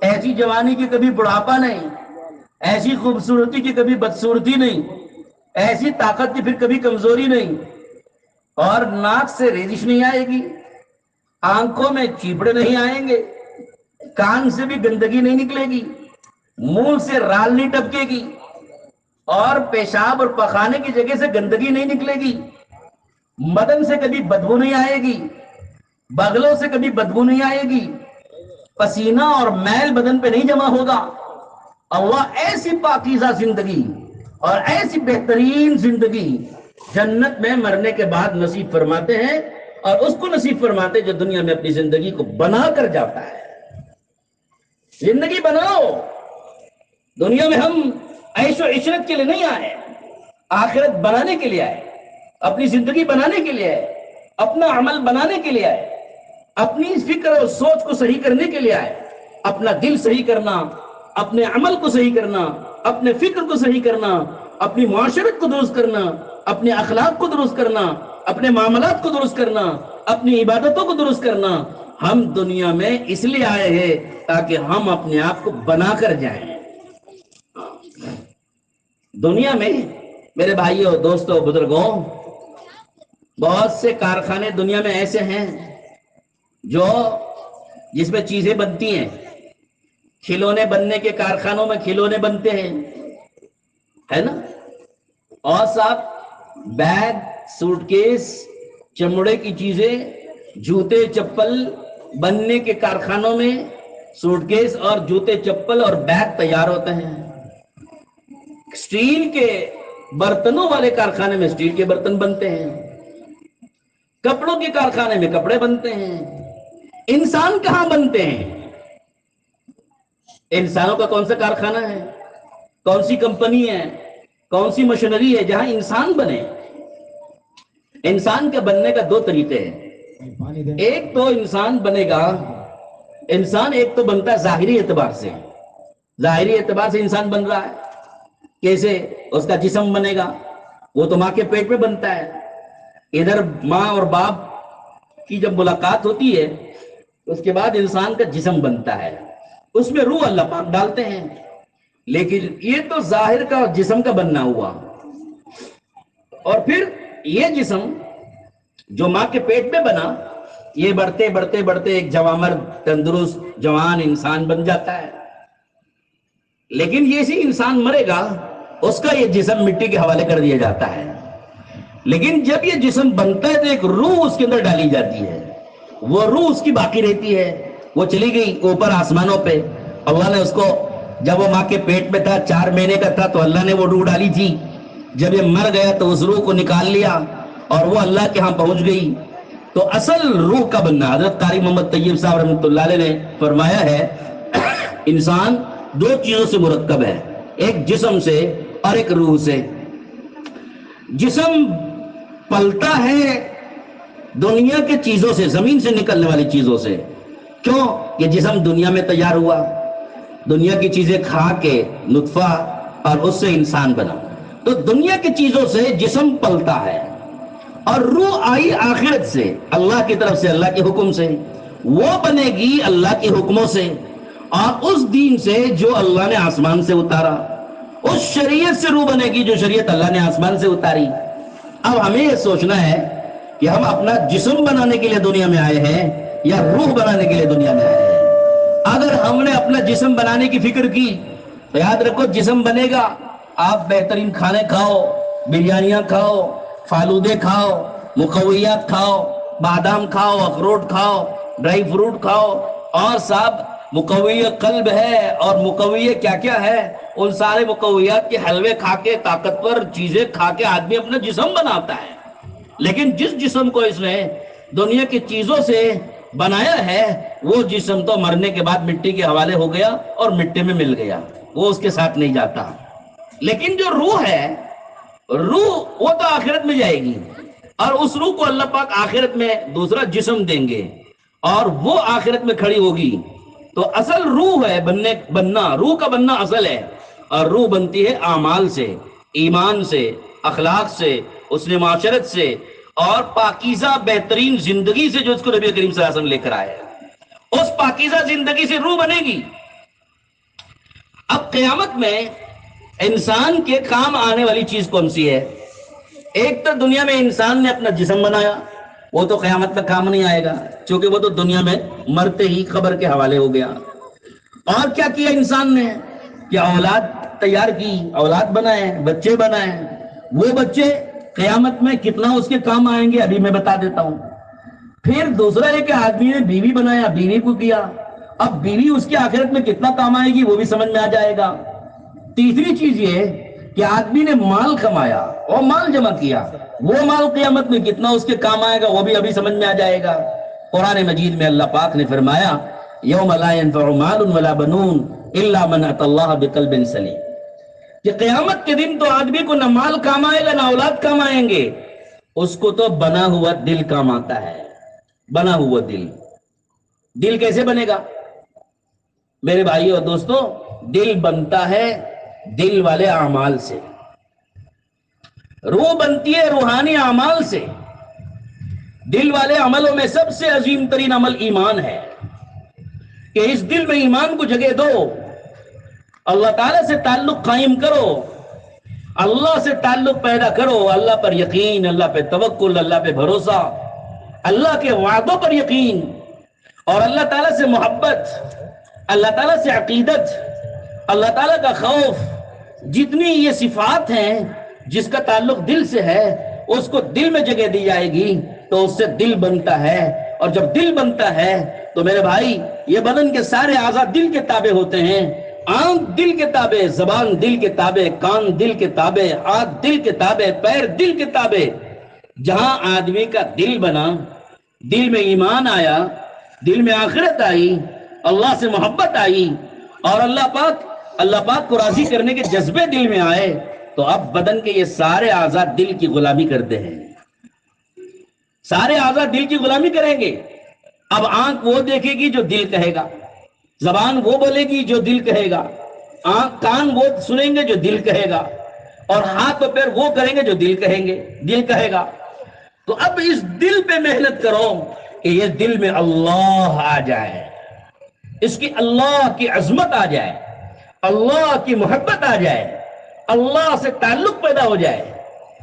ایسی جوانی کی کبھی بڑھاپا نہیں, ایسی خوبصورتی کی کبھی بدصورتی نہیں, ایسی طاقت کی پھر کبھی کمزوری نہیں, اور ناک سے ریزش نہیں آئے گی, آنکھوں میں چیپڑے نہیں آئیں گے, کان سے بھی گندگی نہیں نکلے گی, منہ سے رال نہیں ٹپکے گی, اور پیشاب اور پخانے کی جگہ سے گندگی نہیں نکلے گی, بدن سے کبھی بدبو نہیں آئے گی, بغلوں سے کبھی بدبو نہیں آئے گی, پسینہ اور میل بدن پہ نہیں جمع ہوگا. اللہ ایسی پاکیزہ زندگی اور ایسی بہترین زندگی جنت میں مرنے کے بعد نصیب فرماتے ہیں, اور اس کو نصیب فرماتے جو دنیا میں اپنی زندگی کو بنا کر جاتا ہے. زندگی بناؤ. دنیا میں ہم عیش و عشرت کے لیے نہیں آئے, آخرت بنانے کے لیے آئے, اپنی زندگی بنانے کے لیے آئے, اپنا عمل بنانے کے لیے آئے, اپنی فکر اور سوچ کو صحیح کرنے کے لیے آئے. اپنا دل صحیح کرنا, اپنے عمل کو صحیح کرنا, اپنے فکر کو صحیح کرنا, اپنی معاشرت کو درست کرنا, اپنے اخلاق کو درست کرنا, اپنے معاملات کو درست کرنا, اپنی عبادتوں کو درست کرنا. ہم دنیا میں اس لیے آئے ہیں تاکہ ہم اپنے آپ کو بنا کر جائیں. دنیا میں میرے بھائیوں دوستوں بزرگوں بہت سے کارخانے دنیا میں ایسے ہیں جس میں چیزیں بنتی ہیں. کھلونے بننے کے کارخانوں میں کھلونے بنتے ہیں, ہے نا. اور صاحب بیگ, سوٹ کیس, چمڑے کی چیزیں, جوتے چپل بننے کے کارخانوں میں سوٹ کیس اور جوتے چپل اور بیگ تیار ہوتے ہیں. اسٹیل کے برتنوں والے کارخانے میں اسٹیل کے برتن بنتے ہیں, کپڑوں کے کارخانے میں کپڑے بنتے ہیں. انسان کہاں بنتے ہیں؟ انسانوں کا کون سا کارخانہ ہے, کون سی کمپنی ہے, کون سی مشینری ہے جہاں انسان بنے؟ انسان کے بننے کا دو طریقے ہیں. ایک تو انسان بنے گا, انسان ایک تو بنتا ہے ظاہری اعتبار سے. ظاہری اعتبار سے انسان بن رہا ہے. کیسے؟ اس کا جسم بنے گا, وہ تو ماں کے پیٹ میں بنتا ہے. ادھر ماں اور باپ کی جب ملاقات ہوتی ہے اس کے بعد انسان کا جسم بنتا ہے, اس میں روح اللہ پاک ڈالتے ہیں. لیکن یہ تو ظاہر کا جسم کا بننا ہوا, اور پھر یہ جسم جو ماں کے پیٹ میں بنا یہ بڑھتے بڑھتے بڑھتے ایک جوامر تندرست جوان انسان بن جاتا ہے. لیکن یہ سی انسان مرے گا اس کا یہ جسم مٹی کے حوالے کر دیا جاتا ہے. لیکن جب یہ جسم بنتا ہے تو ایک روح اس کے اندر ڈالی جاتی ہے, وہ روح اس کی باقی رہتی ہے. وہ چلی گئی اوپر آسمانوں پہ, اللہ نے اس کو جب وہ ماں کے پیٹ میں تھا 4 مہینے کا تھا تو اللہ نے وہ روح ڈالی تھی. جب یہ مر گیا تو اس روح کو نکال لیا اور وہ اللہ کے ہاں پہنچ گئی. تو اصل روح کا بننا حضرت قاری محمد طیب صاحب رحمۃ اللہ علیہ نے فرمایا ہے انسان 2 چیزوں سے مرکب ہے, ایک جسم سے اور ایک روح سے. جسم پلتا ہے دنیا کے چیزوں سے, زمین سے نکلنے والی چیزوں سے. کیوں؟ یہ جسم دنیا میں تیار ہوا, دنیا کی چیزیں کھا کے نطفہ اور اس سے انسان بنا. تو دنیا کی چیزوں سے جسم پلتا ہے, اور روح آئی آخرت سے، اللہ کی طرف سے، اللہ کے حکم سے، وہ بنے گی اللہ کے حکموں سے اور اس دین سے جو اللہ نے آسمان سے اتارا، اس شریعت سے روح بنے گی جو شریعت اللہ نے آسمان سے اتاری۔ اب ہمیں یہ سوچنا ہے کہ ہم اپنا جسم بنانے کے لیے دنیا میں آئے ہیں یا روح بنانے کے لیے دنیا میں آئے ہیں۔ اگر ہم نے اپنا جسم بنانے کی فکر کی تو یاد رکھو جسم بنے گا، آپ بہترین کھانے کھاؤ، بریانیاں کھاؤ، فالودے کھاؤ، مقویات کھاؤ، بادام کھاؤ، اخروٹ کھاؤ، ڈرائی فروٹ کھاؤ، اور صاحب مقوی قلب ہے اور مقوی کیا کیا ہے، ان سارے مقویات کے حلوے کھا کے، طاقتور چیزیں کھا کے آدمی اپنا جسم بناتا ہے۔ لیکن جس جسم کو اس نے دنیا کی چیزوں سے بنایا ہے، وہ جسم تو مرنے کے بعد مٹی کے حوالے ہو گیا اور مٹی میں مل گیا، وہ اس کے ساتھ نہیں جاتا۔ لیکن جو روح ہے، روح وہ تو آخرت میں جائے گی، اور اس روح کو اللہ پاک آخرت میں دوسرا جسم دیں گے اور وہ آخرت میں کھڑی ہوگی۔ تو اصل روح ہے بننا، روح کا بننا اصل ہے، اور روح بنتی ہے اعمال سے، ایمان سے، اخلاق سے، حسن معاشرت سے، اور پاکیزہ بہترین زندگی سے جو اس کو نبی کریم صلی اللہ علیہ وسلم لے کر آئے۔ اس پاکیزہ زندگی سے روح بنے گی۔ اب قیامت میں انسان کے کام آنے والی چیز کون سی ہے؟ ایک تو دنیا میں انسان نے اپنا جسم بنایا، وہ تو قیامت میں کام نہیں آئے گا، چونکہ وہ تو دنیا میں مرتے ہی قبر کے حوالے ہو گیا۔ اور کیا کیا انسان نے؟ کہ اولاد تیار کی، اولاد بنائے، بچے بنائے، وہ بچے قیامت میں کتنا اس کے کام آئیں گے ابھی میں بتا دیتا ہوں۔ پھر دوسرا ہے کہ آدمی نے بیوی بنایا، بیوی کو کیا، اب بیوی اس کی آخرت میں کتنا کام آئے گی وہ بھی سمجھ میں آ جائے گا۔ تیسری چیز یہ کہ آدمی نے مال کمایا اور مال جمع کیا، وہ مال قیامت میں کتنا اس کے کام آئے گا وہ بھی ابھی سمجھ میں آ جائے گا۔ قرآن مجید میں اللہ پاک نے فرمایا یوم لا ينفع مال ولا بنون الا من اتى الله بقلب سلیم، کہ قیامت کے دن تو آدمی کو نہ مال کام آئے گا نہ اولاد کام آئیں گے، اس کو تو بنا ہوا دل کام آتا ہے۔ بنا ہوا دل، دل کیسے بنے گا میرے بھائی اور دوستو؟ دل بنتا ہے دل والے اعمال سے، روح بنتی ہے روحانی اعمال سے۔ دل والے عملوں میں سب سے عظیم ترین عمل ایمان ہے، کہ اس دل میں ایمان کو جگہ دو، اللہ تعالیٰ سے تعلق قائم کرو، اللہ سے تعلق پیدا کرو، اللہ پر یقین، اللہ پہ توکل، اللہ پہ بھروسہ، اللہ کے وعدوں پر یقین، اور اللہ تعالیٰ سے محبت، اللہ تعالیٰ سے عقیدت، اللہ تعالیٰ کا خوف، جتنی یہ صفات ہیں جس کا تعلق دل سے ہے، اس کو دل میں جگہ دی جائے گی تو اس سے دل بنتا ہے، اور جب دل بنتا ہے تو میرے بھائی یہ بدن کے سارے اعضاء دل کے تابع ہوتے ہیں۔ آنکھ دل کے تابع، زبان دل کے تابع، کان دل کے تابع، ہاتھ دل کے تابع، پیر دل کے تابع۔ جہاں آدمی کا دل بنا، دل میں ایمان آیا، دل میں آخرت آئی، اللہ سے محبت آئی، اور اللہ پاک کو راضی کرنے کے جذبے دل میں آئے، تو اب بدن کے یہ سارے اعضاء دل کی غلامی کرتے ہیں، سارے اعضاء دل کی غلامی کریں گے۔ اب آنکھ وہ دیکھے گی جو دل کہے گا، زبان وہ بولے گی جو دل کہے گا، کان وہ سنیں گے جو دل کہے گا، اور ہاتھ و پیر وہ کریں گے جو دل کہیں گے، دل کہے گا۔ تو اب اس دل پہ محنت کرو کہ یہ دل میں اللہ آ جائے، اس کی اللہ کی عظمت آ جائے، اللہ کی محبت آ جائے، اللہ سے تعلق پیدا ہو جائے،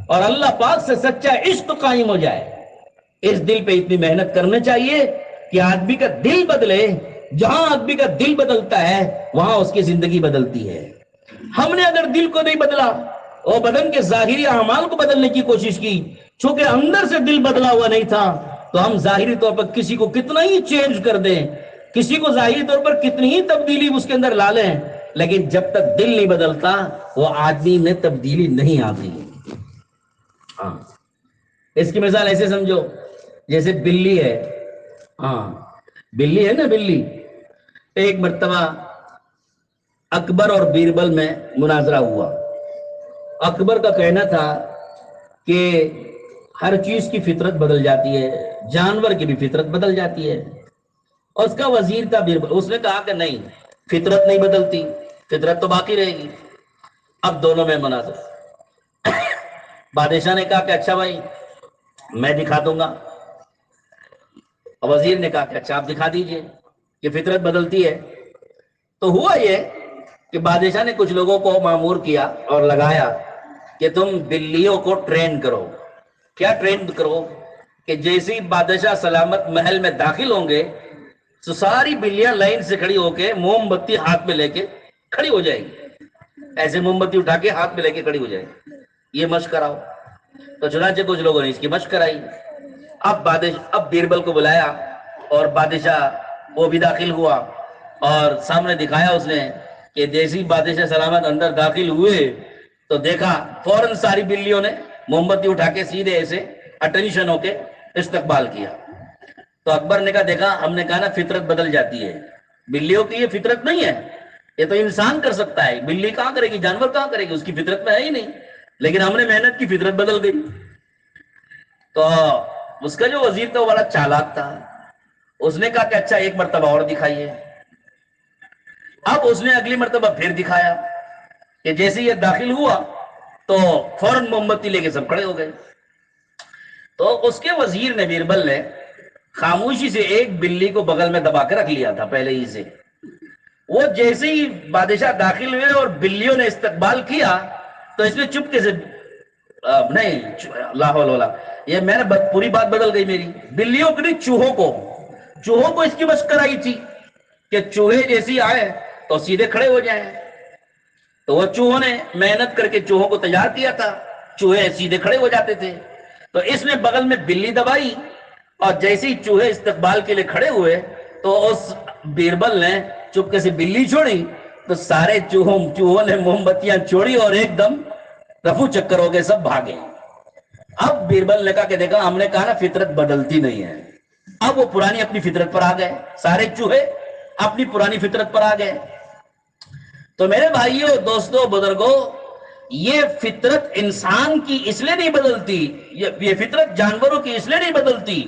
اور اللہ پاک سے سچا عشق قائم ہو جائے۔ اس دل پہ اتنی محنت کرنے چاہیے کہ آدمی کا دل بدلے۔ جہاں آدمی کا دل بدلتا ہے وہاں اس کی زندگی بدلتی ہے۔ ہم نے اگر دل کو نہیں بدلا اور بدن کے ظاہری اعمال کو بدلنے کی کوشش کی، چونکہ اندر سے دل بدلا ہوا نہیں تھا، تو ہم ظاہری طور پر کسی کو کتنا ہی چینج کر دیں، کسی کو ظاہری طور پر کتنی ہی تبدیلی اس کے اندر لا لیں، لیکن جب تک دل نہیں بدلتا وہ آدمی میں تبدیلی نہیں آتی۔ ہاں، اس کی مثال ایسے سمجھو جیسے بلی ہے۔ ہاں، بلی ہے نا، بلی۔ ایک مرتبہ اکبر اور بیربل میں مناظرہ ہوا۔ اکبر کا کہنا تھا کہ ہر چیز کی فطرت بدل جاتی ہے، جانور کی بھی فطرت بدل جاتی ہے۔ اور اس کا وزیر تھا بیربل، اس نے کہا کہ نہیں، فطرت نہیں بدلتی، فطرت تو باقی رہے گی۔ اب دونوں میں مناظر۔ بادشاہ نے کہا کہ اچھا بھائی، میں دکھا دوں گا۔ وزیر نے کہا کہ اچھا آپ دکھا دیجئے کہ فطرت بدلتی ہے۔ تو ہوا یہ کہ بادشاہ نے کچھ لوگوں کو مامور کیا اور لگایا کہ تم بلیوں کو ٹرین کرو۔ کیا ٹرین کرو؟ کہ جیسے ہی بادشاہ سلامت محل میں داخل ہوں گے تو ساری بلیاں لائن سے کھڑی ہو کے موم بتی ہاتھ میں لے کے کھڑی ہو جائے گی، ایسے موم بتی اٹھا کے ہاتھ میں لے کے کھڑی ہو جائے گی، یہ مشق کراؤ۔ تو چنانچہ کچھ لوگوں نے اس کی مشق کرائی۔ اب بیربل کو بلایا اور بادشاہ وہ بھی داخل ہوا اور سامنے دکھایا اس نے کہ جیسی بادشاہ سلامت اندر داخل ہوئے تو دیکھا فوراً ساری بلیوں نے موم بتی اٹھا کے سیدھے ایسے اٹینشن ہو کے استقبال کیا۔ تو اکبر نے کہا دیکھا ہم نے کہا نا فطرت بدل جاتی ہے، بلیوں کی یہ فطرت نہیں ہے، یہ تو انسان کر سکتا ہے، بلی کہاں کرے گی، جانور کہاں کرے گی، اس کی فطرت میں ہے ہی نہیں، لیکن ہم نے محنت کی فطرت بدل گئی۔ تو اس کا جو وزیر تھا وہ بڑا چالاک تھا، اس نے کہا کہ اچھا ایک مرتبہ اور دکھائیے۔ اب اس نے اگلی مرتبہ پھر دکھایا کہ جیسے یہ داخل ہوا تو فوراً موم بتی لے کے سب کھڑے ہو گئے۔ تو اس کے وزیر نے بیربل نے خاموشی سے ایک بلی کو بغل میں دبا کے رکھ لیا تھا پہلے ہی سے۔ وہ جیسے ہی بادشاہ داخل ہوئے اور بلیوں نے استقبال کیا تو اس نے چپکے سے نہیں لا حول ولا، یہ میں نے پوری بات بدل گئی میری، بلیوں کو نہیں چوہوں کو اس کی مشق کرائی تھی کہ چوہے جیسی آئے تو سیدھے کھڑے ہو جائیں۔ تو وہ چوہوں نے محنت کر کے چوہوں کو تیار کیا تھا، چوہے سیدھے کھڑے ہو جاتے تھے۔ تو اس نے بغل میں بلی دبائی اور جیسے ہی چوہے استقبال کے لیے کھڑے ہوئے تو اس بیربل نے چپکے سے بلی چھوڑی تو سارے چوہوں نے موم بتیاں چھوڑی اور ایک دم رفو چکر ہو گئے، سب بھاگے۔ اب بیربل نے کہا کہ دیکھا ہم نے کہا نا فطرت بدلتی نہیں ہے۔ اب وہ پرانی اپنی فطرت پر آ گئے، سارے چوہے اپنی پرانی فطرت پر آ گئے۔ تو میرے بھائیوں، دوستوں، بزرگوں، یہ فطرت انسان کی اس لیے نہیں بدلتی، یہ فطرت جانوروں کی اس لیے نہیں بدلتی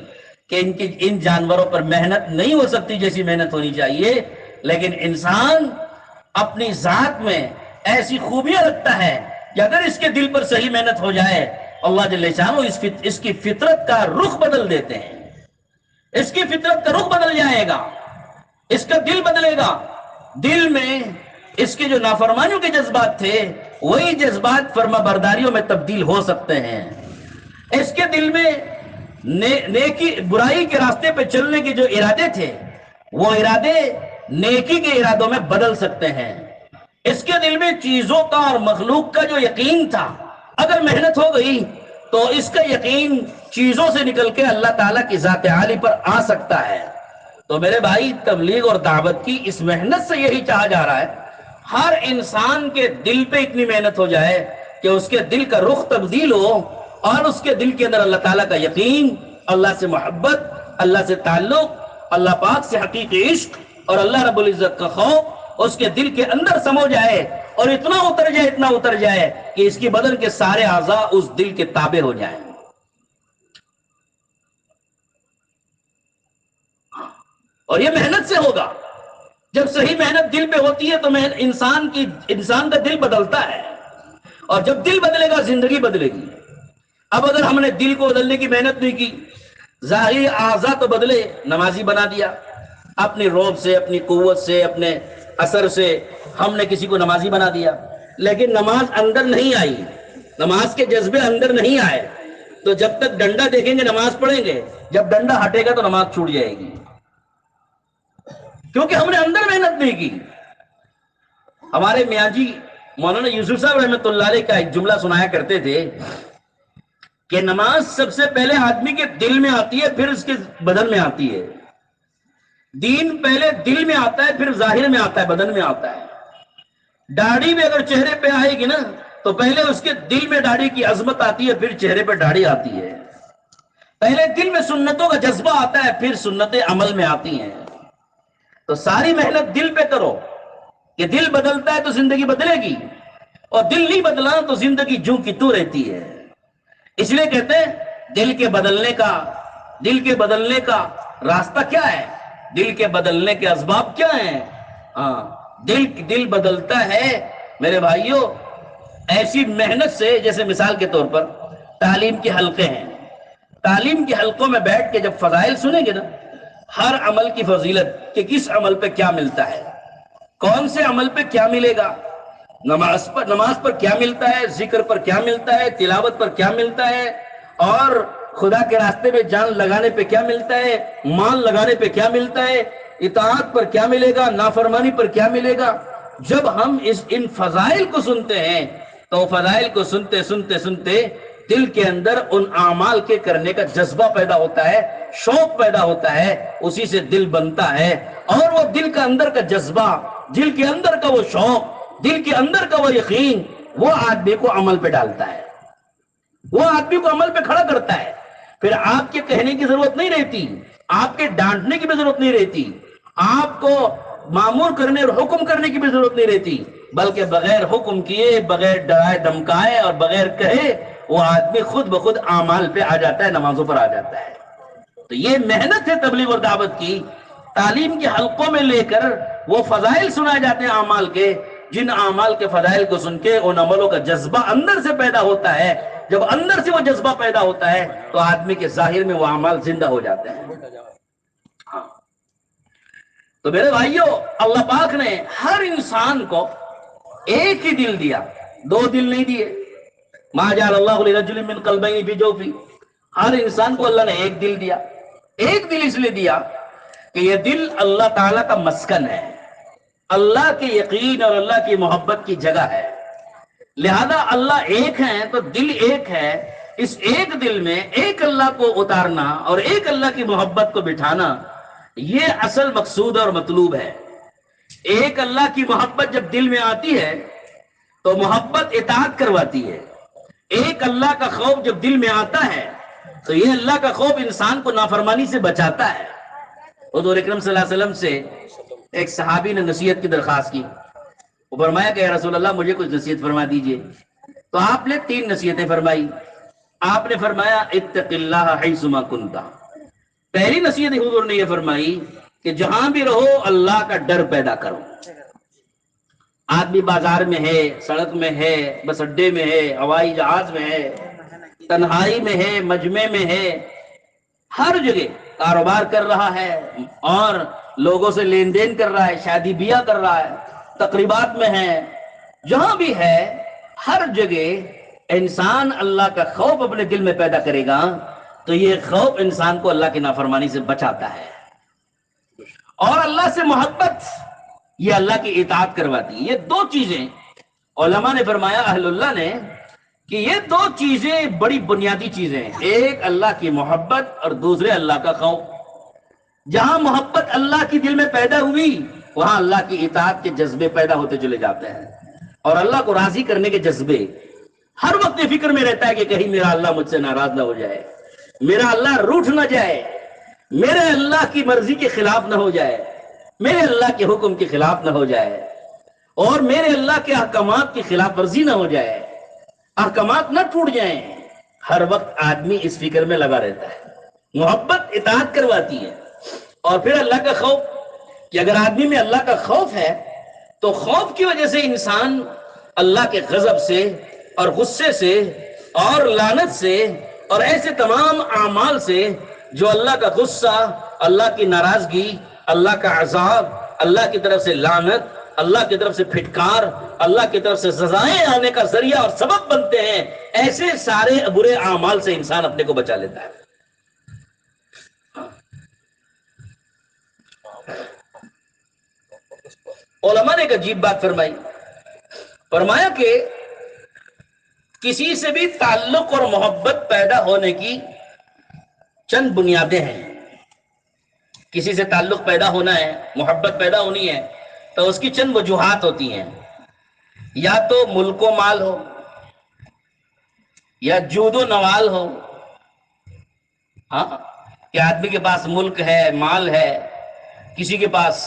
کہ ان جانوروں پر محنت نہیں ہو سکتی جیسی محنت ہونی چاہیے، لیکن انسان اپنی ذات میں ایسی خوبیاں رکھتا ہے کہ اگر اس کے دل پر صحیح محنت ہو جائے اللہ جل شانہ اس کی فطرت کا رخ بدل دیتے ہیں، اس کی فطرت کا رخ بدل جائے گا، اس کا دل بدلے گا۔ دل میں اس کے جو نافرمانیوں کے جذبات تھے وہی جذبات فرما برداریوں میں تبدیل ہو سکتے ہیں۔ اس کے دل میں نیکی برائی کے راستے پہ چلنے کے جو ارادے تھے وہ ارادے نیکی کے ارادوں میں بدل سکتے ہیں۔ اس کے دل میں چیزوں کا اور مخلوق کا جو یقین تھا اگر محنت ہو گئی تو اس کا یقین چیزوں سے نکل کے اللہ تعالیٰ کی ذات عالی پر آ سکتا ہے۔ تو میرے بھائی، تبلیغ اور دعوت کی اس محنت سے یہی چاہا جا رہا ہے ہر انسان کے دل پہ اتنی محنت ہو جائے کہ اس کے دل کا رخ تبدیل ہو اور اس کے دل کے اندر اللہ تعالیٰ کا یقین، اللہ سے محبت، اللہ سے تعلق، اللہ پاک سے حقیقی عشق اور اللہ رب العزت کا خوف اس کے دل کے اندر سمو جائے اور اتنا اتر جائے کہ اس کی بدن کے سارے اعضاء اس دل کے تابع ہو جائیں۔ اور یہ محنت سے ہوگا۔ جب صحیح محنت دل پہ ہوتی ہے تو انسان کا دل بدلتا ہے، اور جب دل بدلے گا زندگی بدلے گی۔ اب اگر ہم نے دل کو بدلنے کی محنت نہیں کی، ظاہری اعضاء تو بدلے، نمازی بنا دیا، اپنی روب سے، اپنی قوت سے، اپنے اثر سے ہم نے کسی کو نمازی بنا دیا، لیکن نماز اندر نہیں آئی، نماز کے جذبے اندر نہیں آئے تو جب تک ڈنڈا دیکھیں گے نماز پڑھیں گے، جب ڈنڈا ہٹے گا تو نماز چھوٹ جائے گی، کیونکہ ہم نے اندر محنت نہیں کی۔ ہمارے میاں جی مولانا یوسف صاحب رحمۃ اللہ علیہ کا ایک جملہ سنایا کرتے تھے کہ نماز سب سے پہلے آدمی کے دل میں آتی ہے، پھر اس کے بدن میں آتی ہے۔ دین پہلے دل میں آتا ہے، پھر ظاہر میں آتا ہے، بدن میں آتا ہے۔ داڑھی بھی اگر چہرے پہ آئے گی نا تو پہلے اس کے دل میں داڑھی کی عظمت آتی ہے، پھر چہرے پہ داڑھی آتی ہے۔ پہلے دل میں سنتوں کا جذبہ آتا ہے، پھر سنتیں عمل میں آتی ہیں۔ تو ساری محنت دل پہ کرو کہ دل بدلتا ہے تو زندگی بدلے گی، اور دل نہیں بدلا تو زندگی جوں کی تو رہتی ہے۔ اس لیے کہتے ہیں دل کے بدلنے کا راستہ کیا ہے، دل کے بدلنے کے اسباب کیا ہیں؟ دل بدلتا ہے میرے بھائیوں ایسی محنت سے، جیسے مثال کے طور پر تعلیم کے حلقے ہیں، تعلیم کے حلقوں میں بیٹھ کے جب فضائل سنیں گے نا، ہر عمل کی فضیلت کہ کس عمل پہ کیا ملتا ہے، کون سے عمل پہ کیا ملے گا، نماز پر کیا ملتا ہے، ذکر پر کیا ملتا ہے، تلاوت پر کیا ملتا ہے، اور خدا کے راستے میں جان لگانے پہ کیا ملتا ہے، مال لگانے پہ کیا ملتا ہے، اطاعت پر کیا ملے گا، نافرمانی پر کیا ملے گا۔ جب ہم ان فضائل کو سنتے ہیں تو فضائل کو سنتے سنتے سنتے دل کے اندر ان اعمال کے کرنے کا جذبہ پیدا ہوتا ہے، شوق پیدا ہوتا ہے، اسی سے دل بنتا ہے، اور وہ دل کا اندر کا جذبہ، دل کے اندر کا وہ شوق، دل کے اندر کا وہ یقین، وہ آدمی کو عمل پہ ڈالتا ہے، وہ آدمی کو عمل پہ کھڑا کرتا ہے۔ پھر آپ کے کہنے کی ضرورت نہیں رہتی، آپ کے ڈانٹنے کی بھی ضرورت نہیں رہتی، آپ کو مامور کرنے اور حکم کرنے کی بھی ضرورت نہیں رہتی، بلکہ بغیر حکم کیے، بغیر ڈرائے دھمکائے اور بغیر کہے وہ آدمی خود بخود اعمال پہ آ جاتا ہے، نمازوں پر آ جاتا ہے۔ تو یہ محنت ہے تبلیغ اور دعوت کی، تعلیم کے حلقوں میں لے کر وہ فضائل سنائے جاتے ہیں اعمال کے، جن اعمال کے فضائل کو سن کے ان عملوں کا جذبہ اندر سے پیدا ہوتا ہے۔ جب اندر سے وہ جذبہ پیدا ہوتا ہے تو آدمی کے ظاہر میں وہ اعمال زندہ ہو جاتے ہیں۔ ہاں، تو میرے بھائیوں، اللہ پاک نے ہر انسان کو ایک ہی دل دیا، دو دل نہیں دیے۔ ما جعل اللہ لرجل من قلبین فی جوفہ، ہر انسان کو اللہ نے ایک دل دیا۔ ایک دل اس لیے دیا کہ یہ دل اللہ تعالیٰ کا مسکن ہے، اللہ کے یقین اور اللہ کی محبت کی جگہ ہے، لہذا اللہ ایک ہے تو دل ایک ہے، اس ایک دل میں ایک اللہ کو اتارنا اور ایک اللہ کی محبت کو بٹھانا، یہ اصل مقصود اور مطلوب ہے۔ ایک اللہ کی محبت جب دل میں آتی ہے تو محبت اطاعت کرواتی ہے، ایک اللہ کا خوف جب دل میں آتا ہے تو یہ اللہ کا خوف انسان کو نافرمانی سے بچاتا ہے۔ حضور اکرم صلی اللہ علیہ وسلم سے ایک صحابی نے نصیحت کی درخواست کی، وہ فرمایا کہ یا رسول اللہ مجھے کچھ نصیحت فرما دیجئے، تو آپ نے 3 نصیحتیں فرمائی۔ آپ نے فرمایا اتق اللہ حیثما کنت، پہلی نصیحت حضور نے یہ فرمائی کہ جہاں بھی رہو اللہ کا ڈر پیدا کرو۔ آدمی بازار میں ہے، سڑک میں ہے، بس اڈے میں ہے، ہوائی جہاز میں ہے، تنہائی میں ہے، مجمع میں ہے، ہر جگہ کاروبار کر رہا ہے اور لوگوں سے لین دین کر رہا ہے، شادی بیاہ کر رہا ہے، تقریبات میں ہے، جہاں بھی ہے ہر جگہ انسان اللہ کا خوف اپنے دل میں پیدا کرے گا تو یہ خوف انسان کو اللہ کی نافرمانی سے بچاتا ہے، اور اللہ سے محبت یہ اللہ کی اطاعت کرواتی ہے۔ یہ 2 چیزیں علماء نے فرمایا، اہل اللہ نے، کہ یہ 2 چیزیں بڑی بنیادی چیزیں ہیں، ایک اللہ کی محبت اور دوسرے اللہ کا خوف۔ جہاں محبت اللہ کی دل میں پیدا ہوئی وہاں اللہ کی اطاعت کے جذبے پیدا ہوتے چلے جاتے ہیں، اور اللہ کو راضی کرنے کے جذبے۔ ہر وقت یہ فکر میں رہتا ہے کہ کہیں میرا اللہ مجھ سے ناراض نہ ہو جائے، میرا اللہ روٹھ نہ جائے، میرے اللہ کی مرضی کے خلاف نہ ہو جائے، میرے اللہ کے حکم کے خلاف نہ ہو جائے، اور میرے اللہ کے احکامات کی خلاف ورزی نہ ہو جائے، احکامات نہ ٹوٹ جائیں۔ ہر وقت آدمی اس فکر میں لگا رہتا ہے۔ محبت اطاعت کرواتی ہے، اور پھر اللہ کا خوف، کہ اگر آدمی میں اللہ کا خوف ہے تو خوف کی وجہ سے انسان اللہ کے غضب سے اور غصے سے اور لعنت سے اور ایسے تمام اعمال سے جو اللہ کا غصہ، اللہ کی ناراضگی، اللہ کا عذاب، اللہ کی طرف سے لعنت، اللہ کی طرف سے پھٹکار، اللہ کی طرف سے سزائیں آنے کا ذریعہ اور سبب بنتے ہیں، ایسے سارے برے اعمال سے انسان اپنے کو بچا لیتا ہے۔ علماء نے ایک عجیب بات فرمائی، فرمایا کہ کسی سے بھی تعلق اور محبت پیدا ہونے کی چند بنیادیں ہیں۔ کسی سے تعلق پیدا ہونا ہے، محبت پیدا ہونی ہے تو اس کی چند وجوہات ہوتی ہیں، یا تو ملک و مال ہو، یا جود و نوال ہو، ہاں کہ آدمی کے پاس ملک ہے، مال ہے کسی کے پاس،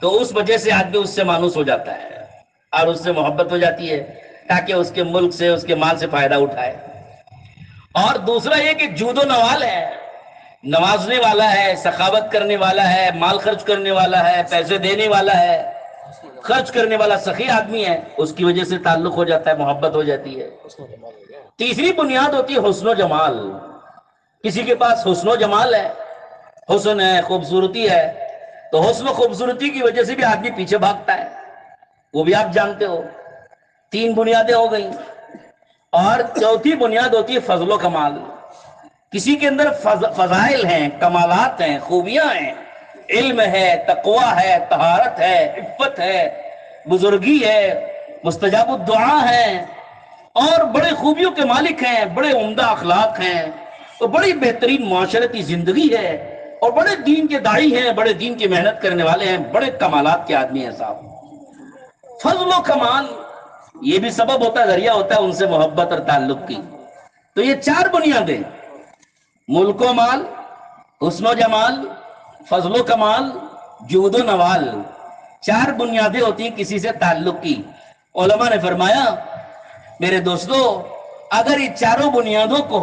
تو اس وجہ سے آدمی اس سے مانوس ہو جاتا ہے اور اس سے محبت ہو جاتی ہے تاکہ اس کے ملک سے، اس کے مال سے فائدہ اٹھائے۔ اور دوسرا یہ کہ جود و نوال ہے، نوازنے والا ہے، سخاوت کرنے والا ہے، مال خرچ کرنے والا ہے، پیسے دینے والا ہے، خرچ کرنے والا سخی آدمی ہے، اس کی وجہ سے تعلق ہو جاتا ہے، محبت ہو جاتی ہے۔ تیسری بنیاد ہوتی ہے حسن و جمال، کسی کے پاس حسن و جمال ہے، حسن ہے، خوبصورتی ہے، تو حسن و خوبصورتی کی وجہ سے بھی آدمی پیچھے بھاگتا ہے، وہ بھی آپ جانتے ہو۔ 3 بنیادیں ہو گئیں، اور چوتھی بنیاد ہوتی ہے فضل و کمال۔ کسی کے اندر فضائل ہیں، کمالات ہیں، خوبیاں ہیں، علم ہے، تقوی ہے، طہارت ہے، عفت ہے، بزرگی ہے، مستجاب الدعا ہے، اور بڑے خوبیوں کے مالک ہیں، بڑے عمدہ اخلاق ہیں، تو بڑی بہترین معاشرتی زندگی ہے، اور بڑے دین کے داعی ہیں، بڑے دین کی محنت کرنے والے ہیں، بڑے کمالات کے آدمی ہیں صاحب۔ فضل و کمال یہ بھی سبب ہوتا ہے، ذریعہ ہوتا ہے ان سے محبت اور تعلق کی۔ تو یہ 4 بنیادیں، ملک و مال، حسن و جمال، فضل و کمال، جود و نوال، 4 بنیادیں ہوتی ہیں کسی سے تعلق کی۔ علماء نے فرمایا میرے دوستو، اگر یہ 4 بنیادوں کو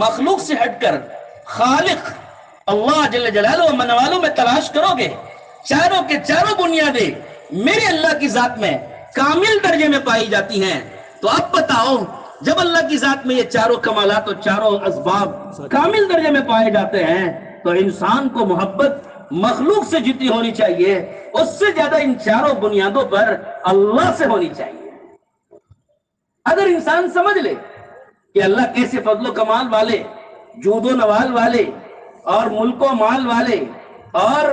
مخلوق سے ہٹ کر خالق اللہ جل جلالہ و من والوں میں تلاش کرو گے، چاروں کے چاروں بنیادیں میرے اللہ کی ذات میں کامل درجے میں پائی جاتی ہیں، تو اب بتاؤ جب اللہ کی ذات میں یہ 4 کمالات اور 4 اسباب کامل درجے میں پائے جاتے ہیں، تو انسان کو محبت مخلوق سے جتنی ہونی چاہیے اس سے زیادہ ان 4 بنیادوں پر اللہ سے ہونی چاہیے۔ اگر انسان سمجھ لے کہ اللہ کیسے فضل و کمال والے، جود و نوال والے، اور ملک و مال والے، اور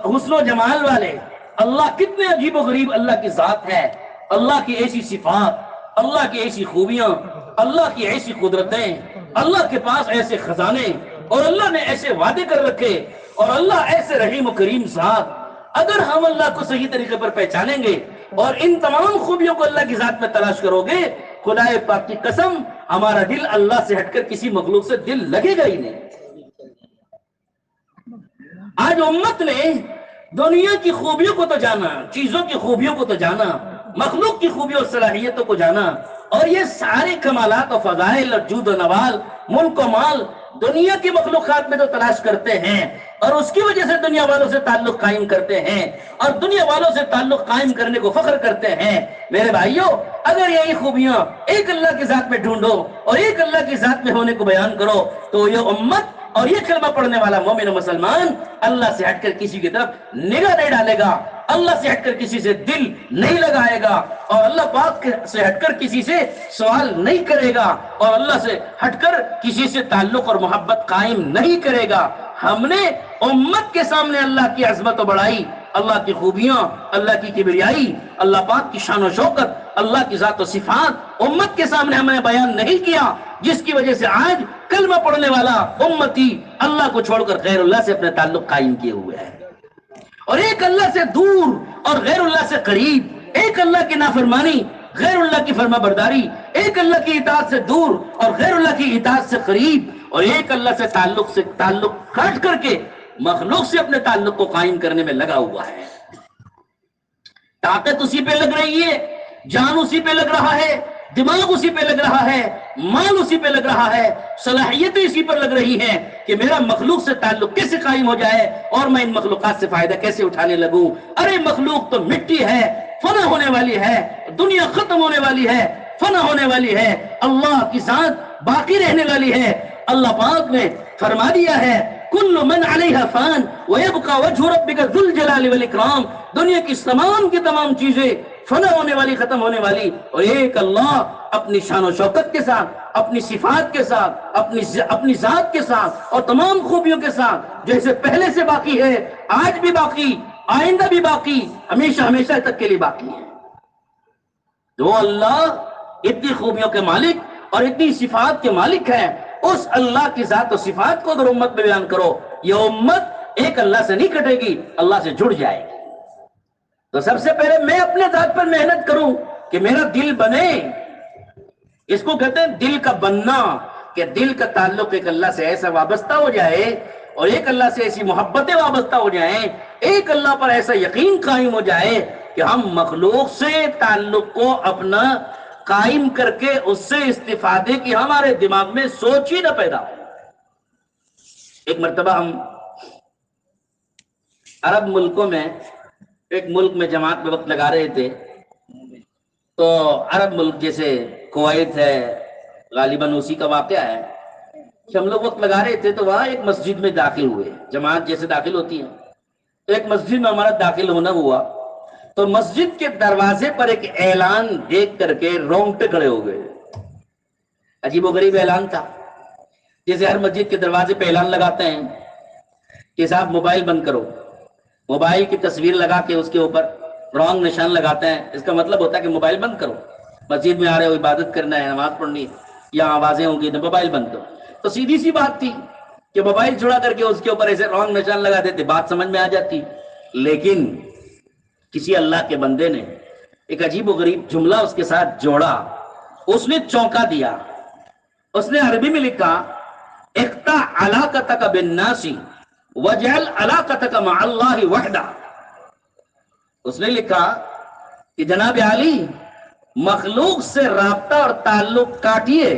حسن و جمال والے، اللہ کتنے عجیب و غریب اللہ کی ذات ہے، اللہ کی ایسی صفات، اللہ کی ایسی خوبیاں، اللہ کی ایسی قدرتیں، اللہ کے پاس ایسے خزانے، اور اللہ نے ایسے وعدے کر رکھے، اور اللہ ایسے رحیم و کریم ذات۔ اگر ہم اللہ کو صحیح طریقے پر پہچانیں گے اور ان تمام خوبیوں کو اللہ کی ذات میں تلاش کرو گے، خدائے پاک کی قسم ہمارا دل اللہ سے ہٹ کر کسی مخلوق سے دل لگے گا ہی نہیں۔ آج امت نے دنیا کی خوبیوں کو تو جانا، چیزوں کی خوبیوں کو تو جانا، مخلوق کی خوبیوں اور صلاحیتوں کو جانا، اور یہ سارے کمالات و فضائل اور جود و نوال، ملک و مال دنیا کی مخلوقات میں تو تلاش کرتے ہیں، اور اس کی وجہ سے دنیا والوں سے تعلق قائم کرتے ہیں، اور دنیا والوں سے تعلق قائم کرنے کو فخر کرتے ہیں۔ میرے بھائیوں، اگر یہی خوبیاں ایک اللہ کی ذات میں ڈھونڈو اور ایک اللہ کی ذات میں ہونے کو بیان کرو، تو یہ امت اور یہ کلمہ پڑھنے والا مومن و مسلمان اللہ سے ہٹ کر کسی کی طرف نگاہ نہیں ڈالے گا، اللہ سے ہٹ کر کسی سے دل نہیں لگائے گا، اور اللہ پاک سے ہٹ کر کسی سے سوال نہیں کرے گا، اور اللہ سے ہٹ کر کسی سے تعلق اور محبت قائم نہیں کرے گا۔ ہم نے امت کے سامنے اللہ کی عظمت و بڑائی، اللہ کی خوبیاں، اللہ کی کبریائی، اللہ پاک کی شان و شوکت، اللہ کی ذات و صفات امت کے سامنے ہم نے بیان نہیں کیا، جس کی وجہ سے آج کلمہ پڑھنے والا امتی اللہ کو چھوڑ کر غیر اللہ سے اپنے تعلق قائم کیے ہوئے ہے، اور ایک اللہ سے دور اور غیر اللہ سے قریب، ایک اللہ کی نافرمانی، غیر اللہ کی فرما برداری، ایک اللہ کی اطاعت سے دور اور غیر اللہ کی اطاعت سے قریب، اور ایک اللہ سے تعلق کاٹ کر کے مخلوق سے اپنے تعلق کو قائم کرنے میں لگا ہوا ہے۔ طاقت اسی پہ لگ رہی ہے، جان اسی پہ لگ رہا ہے، دماغ اسی پہ لگ رہا ہے، مال اسی پہ لگ رہا ہے، صلاحیتیں اسی پر لگ رہی ہیں کہ میرا مخلوق سے تعلق کیسے قائم ہو جائے اور میں ان مخلوقات سے فائدہ کیسے اٹھانے لگوں۔ ارے مخلوق تو مٹی ہے، فنا ہونے والی ہے، دنیا ختم ہونے والی ہے، فنا ہونے والی ہے، اللہ کی ذات باقی رہنے والی ہے۔ اللہ پاک نے فرما دیا ہے کل من علیہا فان ویبقى وجہ ربک ذو الجلال والاکرام، دنیا کی تمام چیزیں فنا ہونے والی، ختم ہونے والی، اور ایک اللہ اپنی شان و شوکت کے ساتھ، اپنی صفات کے ساتھ، اپنی ذات کے ساتھ اور تمام خوبیوں کے ساتھ، جیسے پہلے سے باقی ہے، آج بھی باقی، آئندہ بھی باقی، ہمیشہ ہمیشہ تک کے لیے باقی ہے۔ جو اللہ اتنی خوبیوں کے مالک اور اتنی صفات کے مالک ہے، اس اللہ کی ذات و صفات کو اگر امت میں بیان کرو، یہ امت ایک اللہ سے نہیں کٹے گی، اللہ سے جڑ جائے گی۔ تو سب سے پہلے میں اپنے ذات پر محنت کروں کہ میرا دل بنے، اس کو کہتے ہیں دل کا بننا، کہ دل کا تعلق ایک اللہ سے ایسا وابستہ ہو جائے اور ایک اللہ سے ایسی محبتیں وابستہ ہو جائیں، ایک اللہ پر ایسا یقین قائم ہو جائے کہ ہم مخلوق سے تعلق کو اپنا قائم کر کے اس سے استفادے کی ہمارے دماغ میں سوچ ہی نہ پیدا ہو۔ ایک مرتبہ ہم عرب ملکوں میں ایک ملک میں جماعت میں وقت لگا رہے تھے، تو عرب ملک جیسے کویت ہے، غالباً اسی کا واقعہ ہے، کہ ہم لوگ وقت لگا رہے تھے تو وہاں ایک مسجد میں داخل ہوئے، جماعت جیسے داخل ہوتی ہے، تو ایک مسجد میں ہمارا داخل ہونا ہوا، تو مسجد کے دروازے پر ایک اعلان دیکھ کر کے رونگٹے کھڑے ہو گئے۔ عجیب و غریب اعلان تھا، جیسے ہر مسجد کے دروازے پہ اعلان لگاتے ہیں کہ صاحب موبائل بند کرو، موبائل کی تصویر لگا کے اس کے اوپر رونگ نشان لگاتے ہیں، اس کا مطلب ہوتا ہے کہ موبائل بند کرو، مسجد میں آ رہے ہو، عبادت کرنا ہے، نماز پڑھنی ہے، یا آوازیں ہوں گی تو موبائل بند کرو۔ تو سیدھی سی بات تھی کہ موبائل چھڑا کر کے اس کے اوپر ایسے رونگ نشان لگا دیتے، بات سمجھ میں آ جاتی۔ لیکن کسی اللہ کے بندے نے ایک عجیب و غریب جملہ اس کے ساتھ جوڑا، اس نے چونکا دیا۔ اس نے عربی میں لکھا اقطع علاقتک بالناس وجعل علاقتک مع اللہ وحدہ۔ اس نے لکھا کہ جناب علی، مخلوق سے رابطہ اور تعلق کاٹیے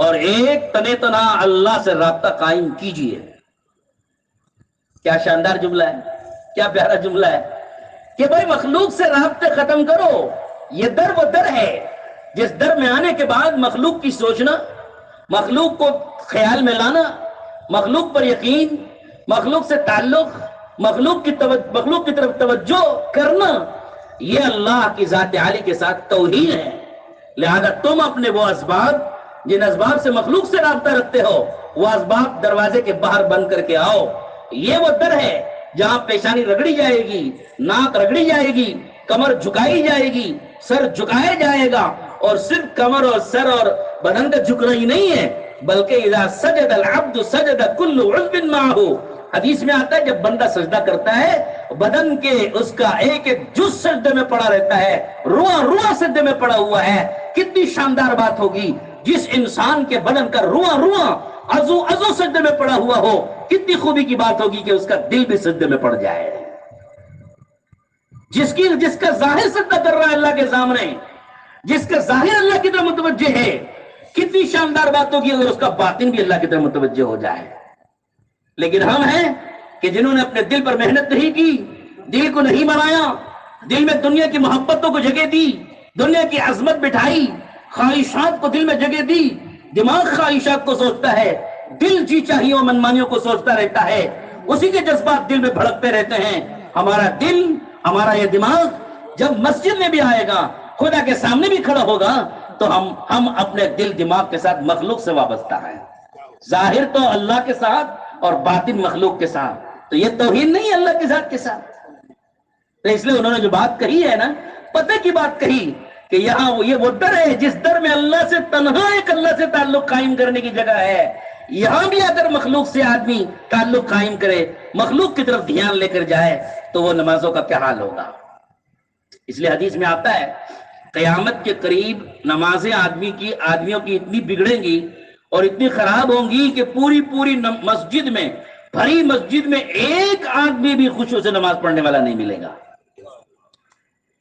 اور ایک تنے تنہا اللہ سے رابطہ قائم کیجیے۔ کیا شاندار جملہ ہے، کیا پیارا جملہ ہے کہ بھائی مخلوق سے رابطے ختم کرو۔ یہ در وہ در ہے جس در میں آنے کے بعد مخلوق کی سوچنا، مخلوق کو خیال میں لانا، مخلوق پر یقین، مخلوق سے تعلق، مخلوق کی طرف توجہ کرنا، یہ اللہ کی ذات عالی کے ساتھ توہین ہے۔ لہذا تم اپنے وہ اسباب جن اسباب سے مخلوق سے رابطہ رکھتے ہو، وہ اسباب دروازے کے باہر بند کر کے آؤ۔ یہ وہ در ہے جہاں پیشانی رگڑی جائے گی، ناک رگڑی جائے گی، کمر جھکائی جائے گی، سر جھکایا جائے گا، اور صرف کمر اور سر اور بدن کا جھکنا ہی نہیں ہے بلکہ اذا سجد العبد سجد کل عضو معه۔ حدیث میں آتا ہے جب بندہ سجدہ کرتا ہے بدن کے اس کا ایک ایک جز سجدے میں پڑا رہتا ہے، رواں رواں سجدے میں پڑا ہوا ہے۔ کتنی شاندار بات ہوگی جس انسان کے بدن کا رواں رواں عضو عضو سجدے میں پڑا ہوا ہو، کتنی خوبی کی بات ہوگی کہ اس کا دل بھی سجدے میں پڑ جائے۔ جس کا ظاہر سجدہ کر رہا ہے اللہ کے سامنے، جس کا ظاہر اللہ کی طرف متوجہ ہے، کتنی شاندار بات ہوگی اگر اس کا باطن بھی اللہ کی طرف متوجہ ہو جائے۔ لیکن ہم ہیں کہ جنہوں نے اپنے دل پر محنت نہیں کی، دل کو نہیں بنایا، دل میں دنیا کی محبتوں کو جگہ دی، دنیا کی عظمت بٹھائی، خواہشات کو دل میں جگہ دی، دماغ خواہشات کو سوچتا ہے، دل جی چاہیوں منمانیوں کو سوچتا رہتا ہے، اسی کے جذبات دل میں بھڑکتے رہتے ہیں۔ ہمارا دل، ہمارا یہ دماغ جب مسجد میں بھی آئے گا، خدا کے سامنے بھی کھڑا ہوگا، تو ہم اپنے دل دماغ کے ساتھ مخلوق سے وابستہ ہیں، ظاہر تو اللہ کے ساتھ اور باطن مخلوق کے ساتھ۔ تو یہ توہین نہیں ہے اللہ کے ذات کے ساتھ۔ تو اس لیے انہوں نے جو بات کہی ہے نا، پتہ کی بات کہی کہ یہاں یہ وہ در ہے جس در میں اللہ سے تنہا ایک اللہ سے تعلق قائم کرنے کی جگہ ہے۔ یہاں بھی اگر مخلوق سے آدمی تعلق قائم کرے، مخلوق کی طرف دھیان لے کر جائے، تو وہ نمازوں کا کیا حال ہوگا۔ اس لیے حدیث میں آتا ہے قیامت کے قریب نمازیں آدمیوں کی اتنی بگڑیں گی اور اتنی خراب ہوں گی کہ پوری مسجد میں، بھری مسجد میں ایک آدمی بھی خشوع سے نماز پڑھنے والا نہیں ملے گا۔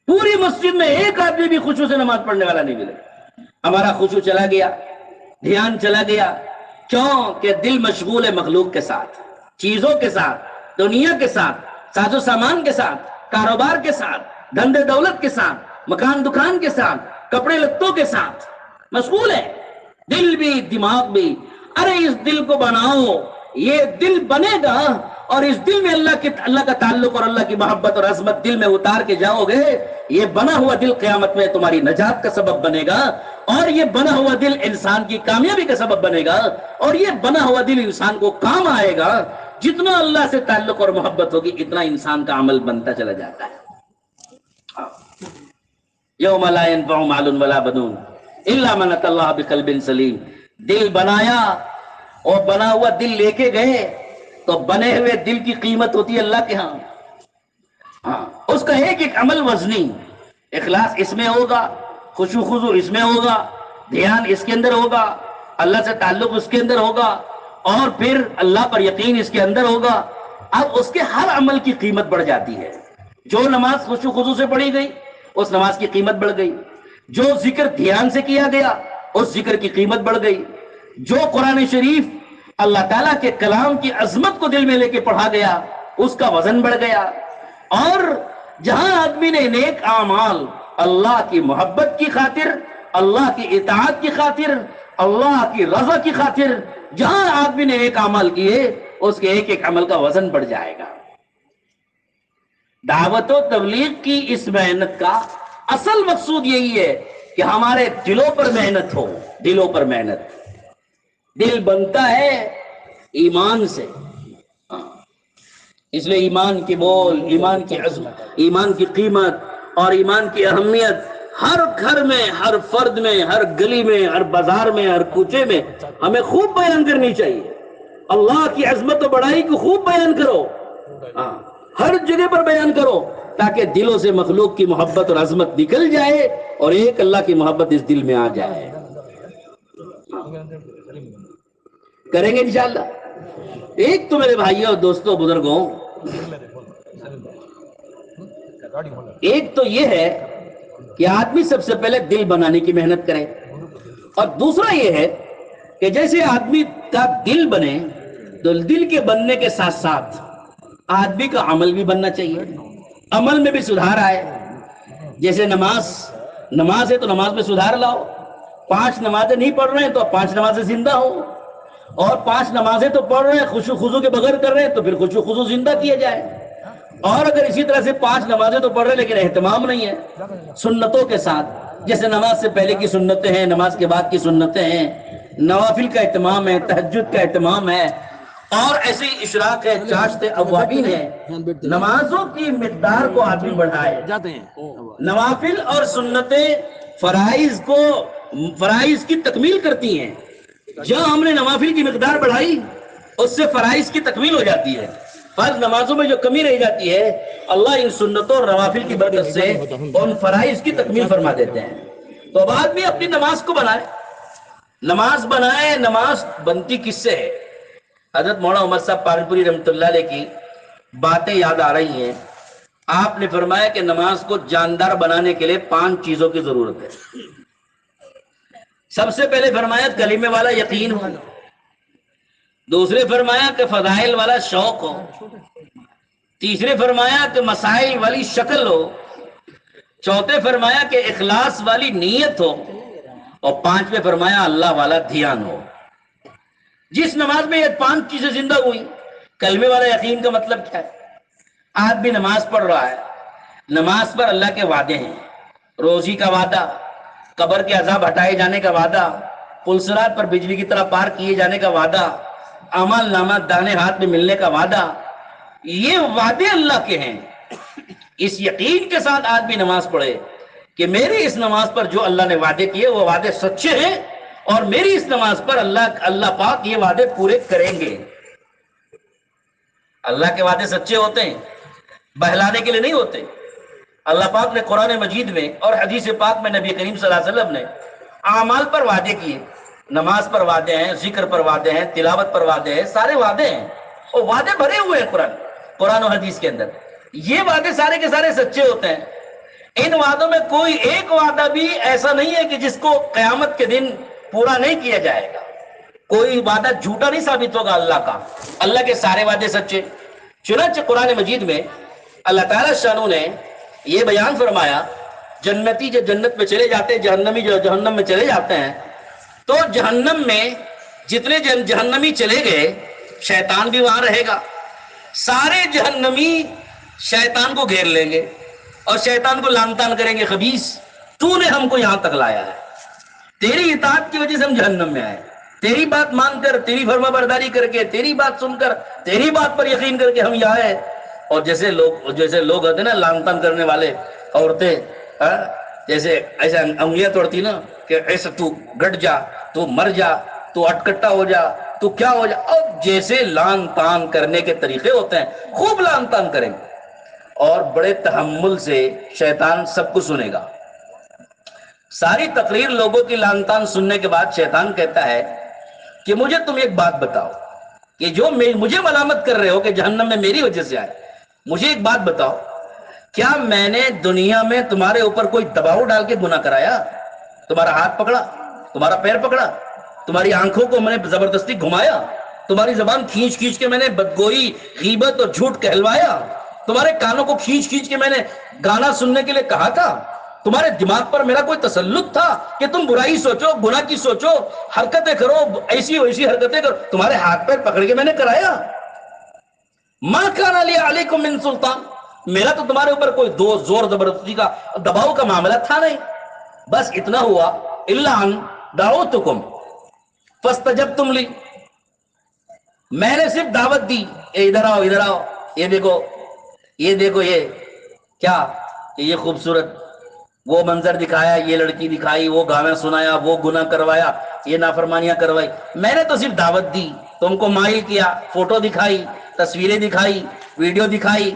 پوری مسجد میں ایک آدمی بھی خشوع سے نماز پڑھنے والا نہیں ملے گا۔ ہمارا خشوع چلا گیا، دھیان چلا گیا، کیوں کہ دل مشغول ہے مخلوق کے ساتھ، چیزوں کے ساتھ، دنیا کے ساتھ، ساز و سامان کے ساتھ، کاروبار کے ساتھ، دھندے دولت کے ساتھ، مکان دکان کے ساتھ، کپڑے لتوں کے ساتھ مشغول ہے، دل بھی دماغ بھی۔ ارے اس دل کو بناؤ، یہ دل بنے گا اور اس دل میں اللہ کا تعلق اور اللہ کی محبت اور عظمت دل میں اتار کے جاؤ گے، یہ بنا ہوا دل قیامت میں تمہاری نجات کا سبب بنے گا، اور یہ بنا ہوا دل انسان کی کامیابی کا سبب بنے گا، اور یہ بنا ہوا دل انسان کو کام آئے گا۔ جتنا اللہ سے تعلق اور محبت ہوگی اتنا انسان کا عمل بنتا چلا جاتا ہے۔ یوم لا ينفع مال ولا بنون الا من اتى الله بقلب سلیم۔ دل بنایا اور بنا ہوا دل لے کے گئے تو بنے ہوئے دل کی قیمت ہوتی ہے اللہ کے ہاں۔ اس کا ایک ایک عمل وزنی، اخلاص اس میں ہوگا، خشوع خضوع اس میں ہوگا، دھیان اس کے اندر ہوگا، اللہ سے تعلق اس کے اندر ہوگا، اور پھر اللہ پر یقین اس کے اندر ہوگا۔ اب اس کے ہر عمل کی قیمت بڑھ جاتی ہے۔ جو نماز خشوع خضوع سے پڑھی گئی اس نماز کی قیمت بڑھ گئی، جو ذکر دھیان سے کیا گیا اس ذکر کی قیمت بڑھ گئی، جو قرآن شریف اللہ تعالیٰ کے کلام کی عظمت کو دل میں لے کے پڑھا گیا اس کا وزن بڑھ گیا۔ اور جہاں آدمی نے نیک اعمال اللہ کی محبت کی خاطر، اللہ کی اطاعت کی خاطر، اللہ کی رضا کی خاطر جہاں آدمی نے ایک عمل کیے اس کے ایک ایک عمل کا وزن بڑھ جائے گا۔ دعوت و تبلیغ کی اس محنت کا اصل مقصود یہی ہے کہ ہمارے دلوں پر محنت ہو، دلوں پر محنت۔ دل بنتا ہے ایمان سے، اس لیے ایمان کی بول، ایمان کی عظمت، ایمان کی قیمت اور ایمان کی اہمیت ہر گھر میں، ہر فرد میں، ہر گلی میں، ہر بازار میں، ہر کوچے میں ہمیں خوب بیان کرنی چاہیے۔ اللہ کی عظمت و بڑائی کو خوب بیان کرو، ہر جگہ پر بیان کرو، تاکہ دلوں سے مخلوق کی محبت اور عظمت نکل جائے اور ایک اللہ کی محبت اس دل میں آ جائے۔ کریں گے انشاءاللہ۔ ایک تو میرے بھائیوں اور دوستوں بزرگوں، ایک تو یہ ہے کہ آدمی سب سے پہلے دل بنانے کی محنت کرے، اور دوسرا یہ ہے کہ جیسے آدمی کا دل بنے تو دل کے بننے کے ساتھ ساتھ آدمی کا عمل بھی بننا چاہیے، عمل میں بھی سدھار آئے۔ جیسے نماز ہے تو نماز میں سدھار لاؤ، 5 نمازیں نہیں پڑھ رہے ہیں تو 5 نمازیں زندہ ہو، اور 5 نمازیں تو پڑھ رہے ہیں خشوع خضوع کے بغیر کر رہے ہیں تو پھر خشوع خضوع زندہ کیا جائے۔ اور اگر اسی طرح سے 5 نمازیں تو پڑھ رہے ہیں لیکن اہتمام نہیں ہے سنتوں کے ساتھ، جیسے نماز سے پہلے کی سنتیں ہیں، نماز کے بعد کی سنتیں ہیں، نوافل کا اہتمام ہے، تہجد کا اہتمام ہے، اور ایسے ہی اشراق ہے، چاشت اوابین ہے۔ نمازوں کی مقدار کو آدمی بڑھائے، نوافل اور سنتیں فرائض کی تکمیل کرتی ہیں۔ جہاں ہم نے نوافل کی مقدار بڑھائی اس سے فرائض کی تکمیل ہو جاتی ہے۔ فرض نمازوں میں جو کمی رہ جاتی ہے اللہ ان سنتوں اور نوافل کی برکت سے ان فرائض کی تکمیل فرما دیتے ہیں۔ تو اب آدمی اپنی نماز کو بنائے، نماز بنائے۔ نماز بنتی کس سے ہے؟ حضرت مولانا عمر صاحب پالنپوری رحمۃ اللہ علیہ کی باتیں یاد آ رہی ہیں۔ آپ نے فرمایا کہ نماز کو جاندار بنانے کے لیے 5 چیزوں کی ضرورت ہے۔ سب سے پہلے فرمایا کلمے والا یقین ہو، دوسرے فرمایا کہ فضائل والا شوق ہو، تیسرے فرمایا کہ مسائل والی شکل ہو، چوتھے فرمایا کہ اخلاص والی نیت ہو، اور 5ویں فرمایا اللہ والا دھیان ہو۔ جس نماز میں یہ 5 چیزیں زندہ ہوئی، کلمے والا یقین کا مطلب کیا ہے؟ آدمی نماز پڑھ رہا ہے، نماز پر اللہ کے وعدے ہیں، روزی کا وعدہ، قبر کے عذاب ہٹائے جانے کا وعدہ، پلسرات پر بجلی کی طرح پار کیے جانے کا وعدہ، اعمال نامہ دانے ہاتھ میں ملنے کا وعدہ، یہ وعدے اللہ کے ہیں۔ اس یقین کے ساتھ آدمی نماز پڑھے کہ میری اس نماز پر جو اللہ نے وعدے کیے وہ وعدے سچے ہیں، اور میری اس نماز پر اللہ پاک یہ وعدے پورے کریں گے۔ اللہ کے وعدے سچے ہوتے ہیں، بہلانے کے لیے نہیں ہوتے۔ اللہ پاک نے قرآن مجید میں اور حدیث پاک میں نبی کریم صلی اللہ علیہ وسلم نے اعمال پر وعدے کیے، نماز پر وعدے ہیں، ذکر پر وعدے ہیں، تلاوت پر وعدے ہیں، سارے وعدے ہیں، اور وعدے بھرے ہوئے ہیں قرآن و حدیث کے اندر۔ یہ وعدے سارے کے سارے سچے ہوتے ہیں۔ ان وعدوں میں کوئی ایک وعدہ بھی ایسا نہیں ہے کہ جس کو قیامت کے دن پورا نہیں کیا جائے گا، کوئی وعدہ جھوٹا نہیں ثابت ہوگا اللہ کا۔ اللہ کے سارے وعدے سچے۔ چنانچہ قرآن مجید میں اللہ تعالیٰ شانو نے یہ بیان فرمایا، جنتی جو جنت میں چلے جاتے ہیں، جہنمی جو جہنم میں چلے جاتے ہیں، تو جہنم میں جتنے جہنمی چلے گئے شیطان بھی وہاں رہے گا، سارے جہنمی شیطان کو گھیر لیں گے اور شیطان کو لعن طعن کریں گے، خبیث تو نے ہم کو یہاں تک لایا ہے، تیری اطاعت کی وجہ سے ہم جہنم میں آئے، تیری بات مان کر، تیری فرما برداری کر کے، تیری بات سن کر، تیری بات پر یقین کر کے ہم یہاں آئے۔ اور جیسے لوگ ہوتے نا لعن طعن کرنے والے عورتیں، جیسے ایسے انگلیاں توڑتی نا کہ ایسے تو گٹ جا، تو مر جا، تو اٹکٹا ہو جا، تو کیا ہو جا، اب جیسے لعن طعن کرنے کے طریقے ہوتے ہیں خوب لعن طعن کریں گے، اور بڑے تحمل سے شیطان سب کو سنے گا۔ ساری تقریر لوگوں کی لعن طعن سننے کے بعد شیطان کہتا ہے کہ مجھے تم ایک بات بتاؤ کہ جو مجھے ملامت کر رہے ہو کہ جہنم میں میری وجہ سے آئے، مجھے ایک بات بتاؤ، کیا میں نے دنیا میں تمہارے اوپر کوئی دباؤ ڈال کے گناہ کرایا؟ تمہارا ہاتھ پکڑا، تمہارا پیر پکڑا، تمہاری آنکھوں کو میں نے زبردستی گھمایا، تمہاری زبان کھینچ کھینچ کے میں نے بدگوئی، غیبت اور جھوٹ کہلوایا، تمہارے کانوں کو کھینچ کھینچ کے میں نے گانا سننے کے لیے کہا تھا، تمہارے دماغ پر میرا کوئی تسلط تھا کہ تم برائی سوچو، گناہ کی سوچو، حرکتیں کرو، ایسی ویسی حرکتیں کرو؟ تمہارے ہاتھ پیر پکڑ کے میں نے کرایا؟ ما کان علی علیکم من سلطان، میرا تو تمہارے اوپر کوئی زور زبردستی کا دباؤ کا معاملہ تھا نہیں، بس اتنا ہوا الا ان دعوتکم فاستجبتم لی، میں نے صرف دعوت دی، ادھر آؤ ادھر آؤ، یہ دیکھو یہ دیکھو، یہ کیا، یہ خوبصورت، وہ منظر دکھایا، یہ لڑکی دکھائی، وہ گانا سنایا، وہ گناہ کروایا، یہ نافرمانیاں کروائی، میں نے تو صرف دعوت دی، تم کو مائل کیا، فوٹو دکھائی، تصویریں دکھائی، ویڈیو دکھائی۔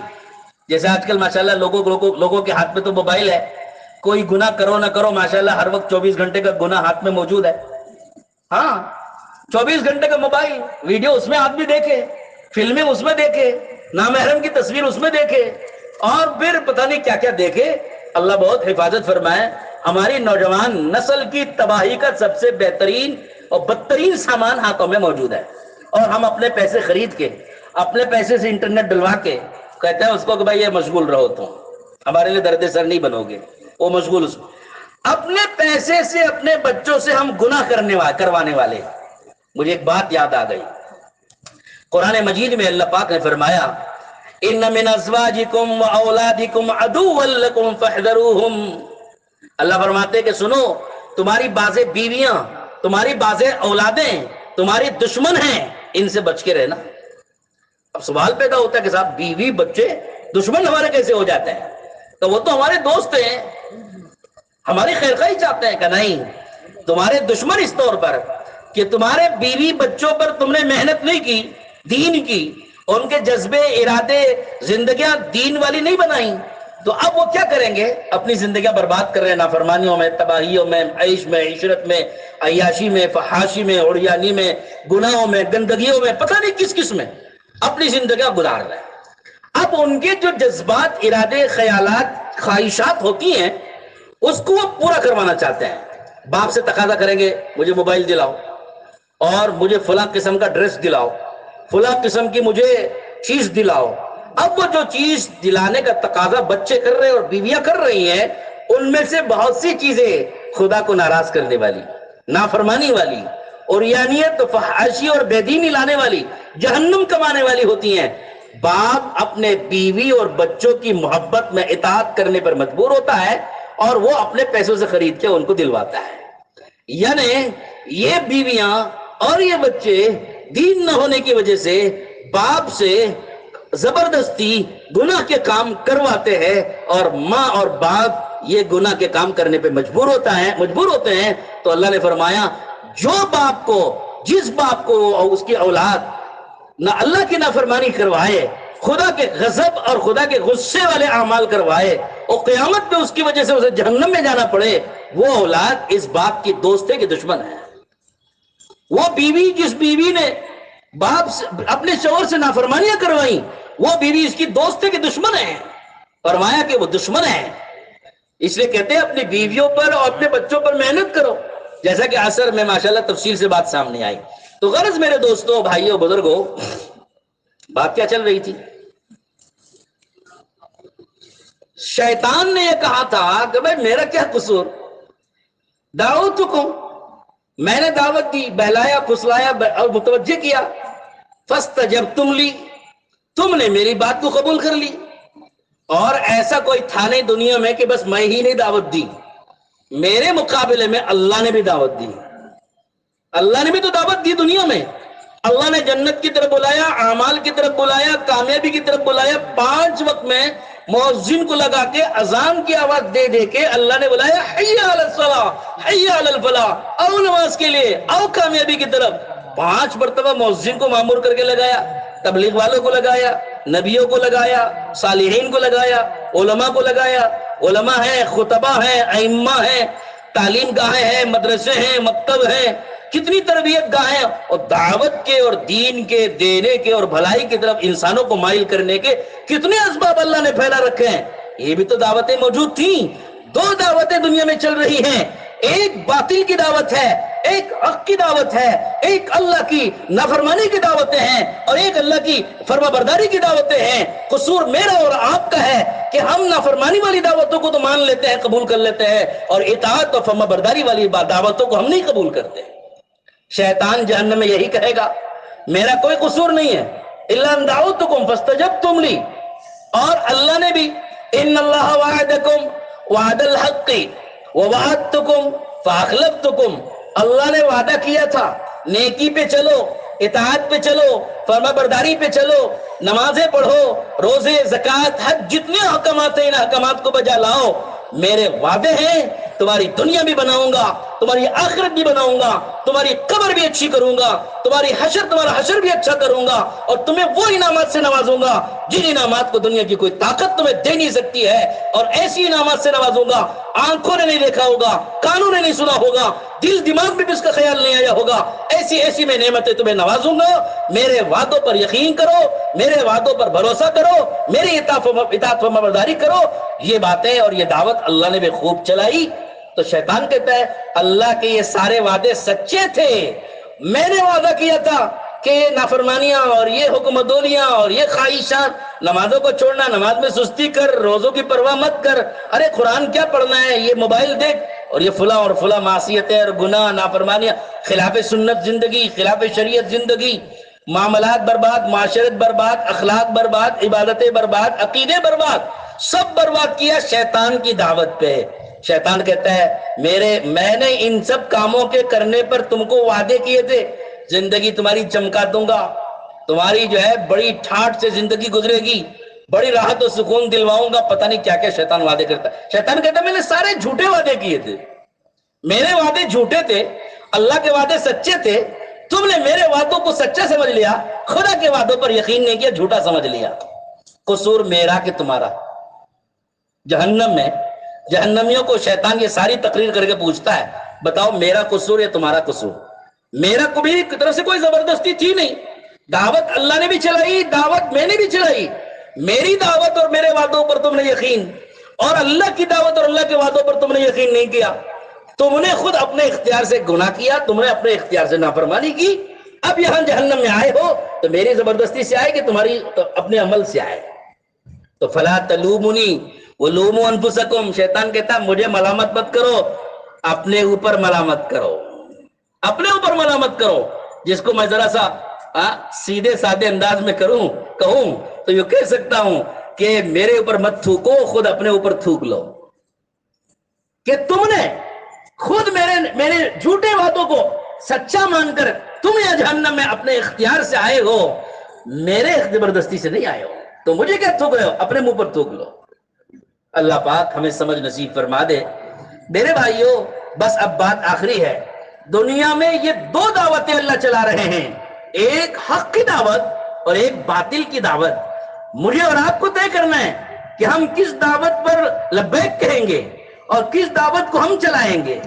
جیسے آج کل ماشاءاللہ لوگوں کے ہاتھ میں تو موبائل ہے، کوئی گناہ کرو نہ کرو ماشاءاللہ ہر وقت 24 گھنٹے کا گناہ ہاتھ میں موجود ہے۔ ہاں 24 گھنٹے کا موبائل، ویڈیو اس میں آدمی دیکھے، فلمیں اس میں دیکھے، نامحرم کی تصویر اس میں دیکھے، اور پھر پتہ نہیں کیا کیا دیکھے۔ اللہ بہت حفاظت فرمائے، ہماری نوجوان نسل کی تباہی کا سب سے بہترین اور بدترین سامان ہاتھوں میں موجود ہے، اور ہم اپنے پیسے خرید کے، اپنے پیسے سے انٹرنیٹ ڈلوا کے کہتے ہیں اس کو کہ بھائی یہ مشغول رہو، تم ہمارے لیے درد سر نہیں بنو گے، وہ مشغول اس کو۔ اپنے پیسے سے اپنے بچوں سے ہم گناہ کروانے والے۔ مجھے ایک بات یاد آ گئی، قرآن مجید میں اللہ پاک نے فرمایا ان من ازواجکم و اولادکم عدوا لکم فاحذروہم، اللہ فرماتے کہ سنو، تمہاری بعض بیویاں، تمہاری بعض اولادیں تمہاری دشمن ہیں، ان سے بچ کے رہنا۔ اب سوال پیدا ہوتا ہے کہ صاحب بیوی بچے دشمن ہمارے کیسے ہو جاتے ہیں؟ تو وہ تو ہمارے دوست ہیں، ہماری خیر خواہی چاہتے ہیں کہ نہیں، تمہارے دشمن اس طور پر کہ تمہارے بیوی بچوں پر تم نے محنت نہیں کی، دین کی، ان کے جذبے، ارادے، زندگیاں دین والی نہیں بنائیں، تو اب وہ کیا کریں گے؟ اپنی زندگیاں برباد کر رہے ہیں، نافرمانیوں میں، تباہیوں میں، عیش میں، عشرت میں، عیاشی میں، فحاشی میں، عریانی میں، گناہوں میں، گندگیوں میں، پتہ نہیں کس کس میں اپنی زندگیاں گزار رہے ہیں۔ اب ان کے جو جذبات، ارادے، خیالات، خواہشات ہوتی ہیں، اس کو وہ پورا کروانا چاہتے ہیں۔ باپ سے تقاضا کریں گے مجھے موبائل دلاؤ، اور مجھے فلاں قسم کا ڈریس دلاؤ، فلاں قسم کی مجھے چیز دلاؤ۔ اب وہ جو چیز دلانے کا تقاضا بچے کر رہے ہیں اور بیویاں کر رہی ہیں، ان میں سے بہت سی چیزیں خدا کو ناراض کرنے والی، نافرمانی والی، عریانیت، فحاشی اور بے دینی لانے والی، جہنم کمانے والی ہوتی ہیں۔ باپ اپنے بیوی اور بچوں کی محبت میں اطاعت کرنے پر مجبور ہوتا ہے، اور وہ اپنے پیسوں سے خرید کے ان کو دلواتا ہے۔ یعنی یہ بیویاں اور یہ بچے دین نہ ہونے کی وجہ سے باپ سے زبردستی گناہ کے کام کرواتے ہیں، اور ماں اور باپ یہ گناہ کے کام کرنے پہ مجبور ہوتے ہیں۔ تو اللہ نے فرمایا جو باپ کو، جس باپ کو اور اس کی اولاد نہ اللہ کی نافرمانی کروائے، خدا کے غضب اور خدا کے غصے والے اعمال کروائے، اور قیامت میں اس کی وجہ سے اسے جہنم میں جانا پڑے، وہ اولاد اس باپ کی دوست ہے کہ دشمن ہے۔ وہ بیوی، جس بیوی نے باپ سے، اپنے شوہر سے نافرمانیاں کروائیں، وہ بیوی اس کی دوست ہے کہ دشمن ہے؟ فرمایا کہ وہ دشمن ہے۔ اس لیے کہتے ہیں اپنی بیویوں پر اور اپنے بچوں پر محنت کرو، جیسا کہ عصر میں ماشاءاللہ تفصیل سے بات سامنے آئی۔ تو غرض میرے دوستوں، بھائیوں، بزرگوں، بات کیا چل رہی تھی؟ شیطان نے یہ کہا تھا کہ بھائی میرا کیا قصور، دعوتکم، میں نے دعوت دی، بہلایا، پھسلایا اور متوجہ کیا، فاستجبتم لی، تم نے میری بات کو قبول کر لی۔ اور ایسا کوئی تھا نہیں دنیا میں کہ بس میں ہی نہیں دعوت دی، میرے مقابلے میں اللہ نے بھی دعوت دی۔ اللہ نے بھی تو دعوت دی دنیا میں، اللہ نے جنت کی طرف بلایا، اعمال کی طرف بلایا، کامیابی کی طرف بلایا۔ 5 وقت میں مؤذن کو لگا کے اذان کی آواز دے دے کے اللہ نے بلایا، حی علی الصلاۃ، حی علی الفلاح، آؤ نماز کے لیے، آؤ کامیابی کی طرف۔ 5 مرتبہ مؤذن کو مامور کر کے لگایا، تبلیغ والوں کو لگایا، نبیوں کو لگایا، صالحین کو لگایا، علماء کو لگایا۔ علماء ہیں، خطبہ ہیں، ائمہ ہیں، تعلیم گاہیں ہیں، مدرسے ہیں، مکتب ہیں، کتنی تربیت گاہیں، اور دعوت کے اور دین کے دینے کے اور بھلائی کی طرف انسانوں کو مائل کرنے کے کتنے اسباب اللہ نے پھیلا رکھے ہیں۔ یہ بھی تو دعوتیں موجود تھیں۔ 2 دعوتیں دنیا میں چل رہی ہیں، ایک باطل کی دعوت ہے، ایک حق کی دعوت ہے، ایک اللہ کی نافرمانی کی دعوتیں ہیں، اور ایک اللہ کی فرما برداری کی دعوتیں ہیں۔ قصور میرا اور آپ کا ہے کہ ہم نافرمانی والی دعوتوں کو تو مان لیتے ہیں، قبول کر لیتے ہیں، اور اطاعت اور فرما برداری والی دعوتوں کو ہم نہیں قبول کرتے۔ شیطان جہنم میں یہی کہے گا، میرا کوئی قصور نہیں ہے، الا ان دعوتکم فاستجبتم لی، اور اللہ نے بھی ان اللہ وعدکم وعد الحق ووعدتکم فاخلفتکم، اللہ نے وعدہ کیا تھا نیکی پہ چلو، اطاعت پہ چلو، فرما برداری پہ چلو، نمازیں پڑھو، روزے، زکوٰۃ، حج، جتنے احکامات ہیں ان احکامات کو بجا لاؤ، میرے وعدے ہیں تمہاری دنیا بھی بناؤں گا، تمہاری آخرت بھی بناؤں گا، تمہاری قبر بھی اچھی کروں گا، تمہارا حشر بھی اچھا کروں گا، اور تمہیں وہ انعامات سے نوازوں گا جن انعامات کو دنیا کی کوئی طاقت تمہیں دے نہیں سکتی ہے، اور ایسی انعامات سے نوازوں گا آنکھوں نے نہیں دیکھا ہوگا، کانوں نے نہیں سنا ہوگا، دل دماغ میں بھی اس کا خیال نہیں آیا ہوگا، ایسی میں نعمتیں تمہیں نوازوں گا۔ میرے وعدوں پر یقین کرو، میرے وعدوں پر بھروسہ کرو، میری اطاعت و برداری کرو۔ یہ باتیں اور یہ دعوت اللہ نے بھی خوب چلائی۔ تو شیطان کہتا ہے اللہ کے یہ سارے وعدے سچے تھے، میں نے وعدہ کیا تھا کہ یہ نافرمانیاں اور یہ حکمدولیاں اور یہ خواہشات، نمازوں کو چھوڑنا، نماز میں سستی کر، روزوں کی پرواہ مت کر، ارے قرآن کیا پڑھنا ہے، یہ موبائل دیکھ، اور یہ فلاں اور فلاں معصیتیں اور گناہ، نافرمانیاں، خلاف سنت زندگی، خلاف شریعت زندگی، معاملات برباد، معاشرت برباد، اخلاق برباد، عبادتیں برباد، عقیدے برباد، سب برباد کیا شیطان کی دعوت پہ۔ شیطان کہتا ہے میں نے ان سب کاموں کے کرنے پر تم کو وعدے کیے تھے، زندگی تمہاری چمکا دوں گا، تمہاری جو ہے بڑی ٹھاٹ سے زندگی گزرے گی، بڑی راحت و سکون دلواؤں گا، پتہ نہیں کیا کیا شیطان وعدے کرتا ہے۔ شیطان کہتا ہے میں نے سارے جھوٹے وعدے کیے تھے، میرے وعدے جھوٹے تھے، اللہ کے وعدے سچے تھے، تم نے میرے وعدوں کو سچا سمجھ لیا، خدا کے وعدوں پر یقین نہیں کیا، جھوٹا سمجھ لیا۔ قصور میرا کہ تمہارا؟ جہنم میں جہنمیوں کو شیطان یہ ساری تقریر کر کے پوچھتا ہے بتاؤ میرا قصور یا تمہارا قصور؟ میرا کبھی کی طرف سے کوئی زبردستی تھی نہیں، دعوت اللہ نے بھی چلائی، دعوت میں نے بھی چلائی، میری دعوت اور میرے وعدوں پر تم نے یقین، اور اللہ کی دعوت اور اللہ کے وعدوں پر تم نے یقین نہیں کیا، تم نے خود اپنے اختیار سے گناہ کیا، تم نے اپنے اختیار سے نافرمانی کی، اب یہاں جہنم میں آئے ہو تو میری زبردستی سے آئے کہ تمہاری اپنے عمل سے آئے؟ تو فلا تلومنی ولوموا انفسکم، شیطان کہتا ہے مجھے ملامت مت کرو، اپنے اوپر ملامت کرو، اپنے اوپر ملامت کرو۔ جس کو میں ذرا سا سیدھے سادے انداز میں کہوں تو یہ کہہ سکتا ہوں کہ میرے اوپر مت تھوکو، خود اپنے اوپر تھوک لو، کہ تم نے خود میرے جھوٹے وعدوں کو سچا مان کر تم یا جہنم میں اپنے اختیار سے آئے ہو، میرے زبردستی سے نہیں آئے ہو، تو مجھے کیا تھوک رہے ہو؟ اپنے منہ پر تھوک لو۔ اللہ پاک ہمیں سمجھ نصیب فرما دے۔ میرے بھائیوں بس اب بات آخری ہے، دنیا میں یہ دو دعوتیں اللہ چلا رہے ہیں، ایک حق کی دعوت اور ایک باطل کی دعوت۔ مجھے اور آپ کو طے کرنا ہے کہ ہم کس دعوت پر لبیک کہیں گے اور کس دعوت کو ہم چلائیں گے۔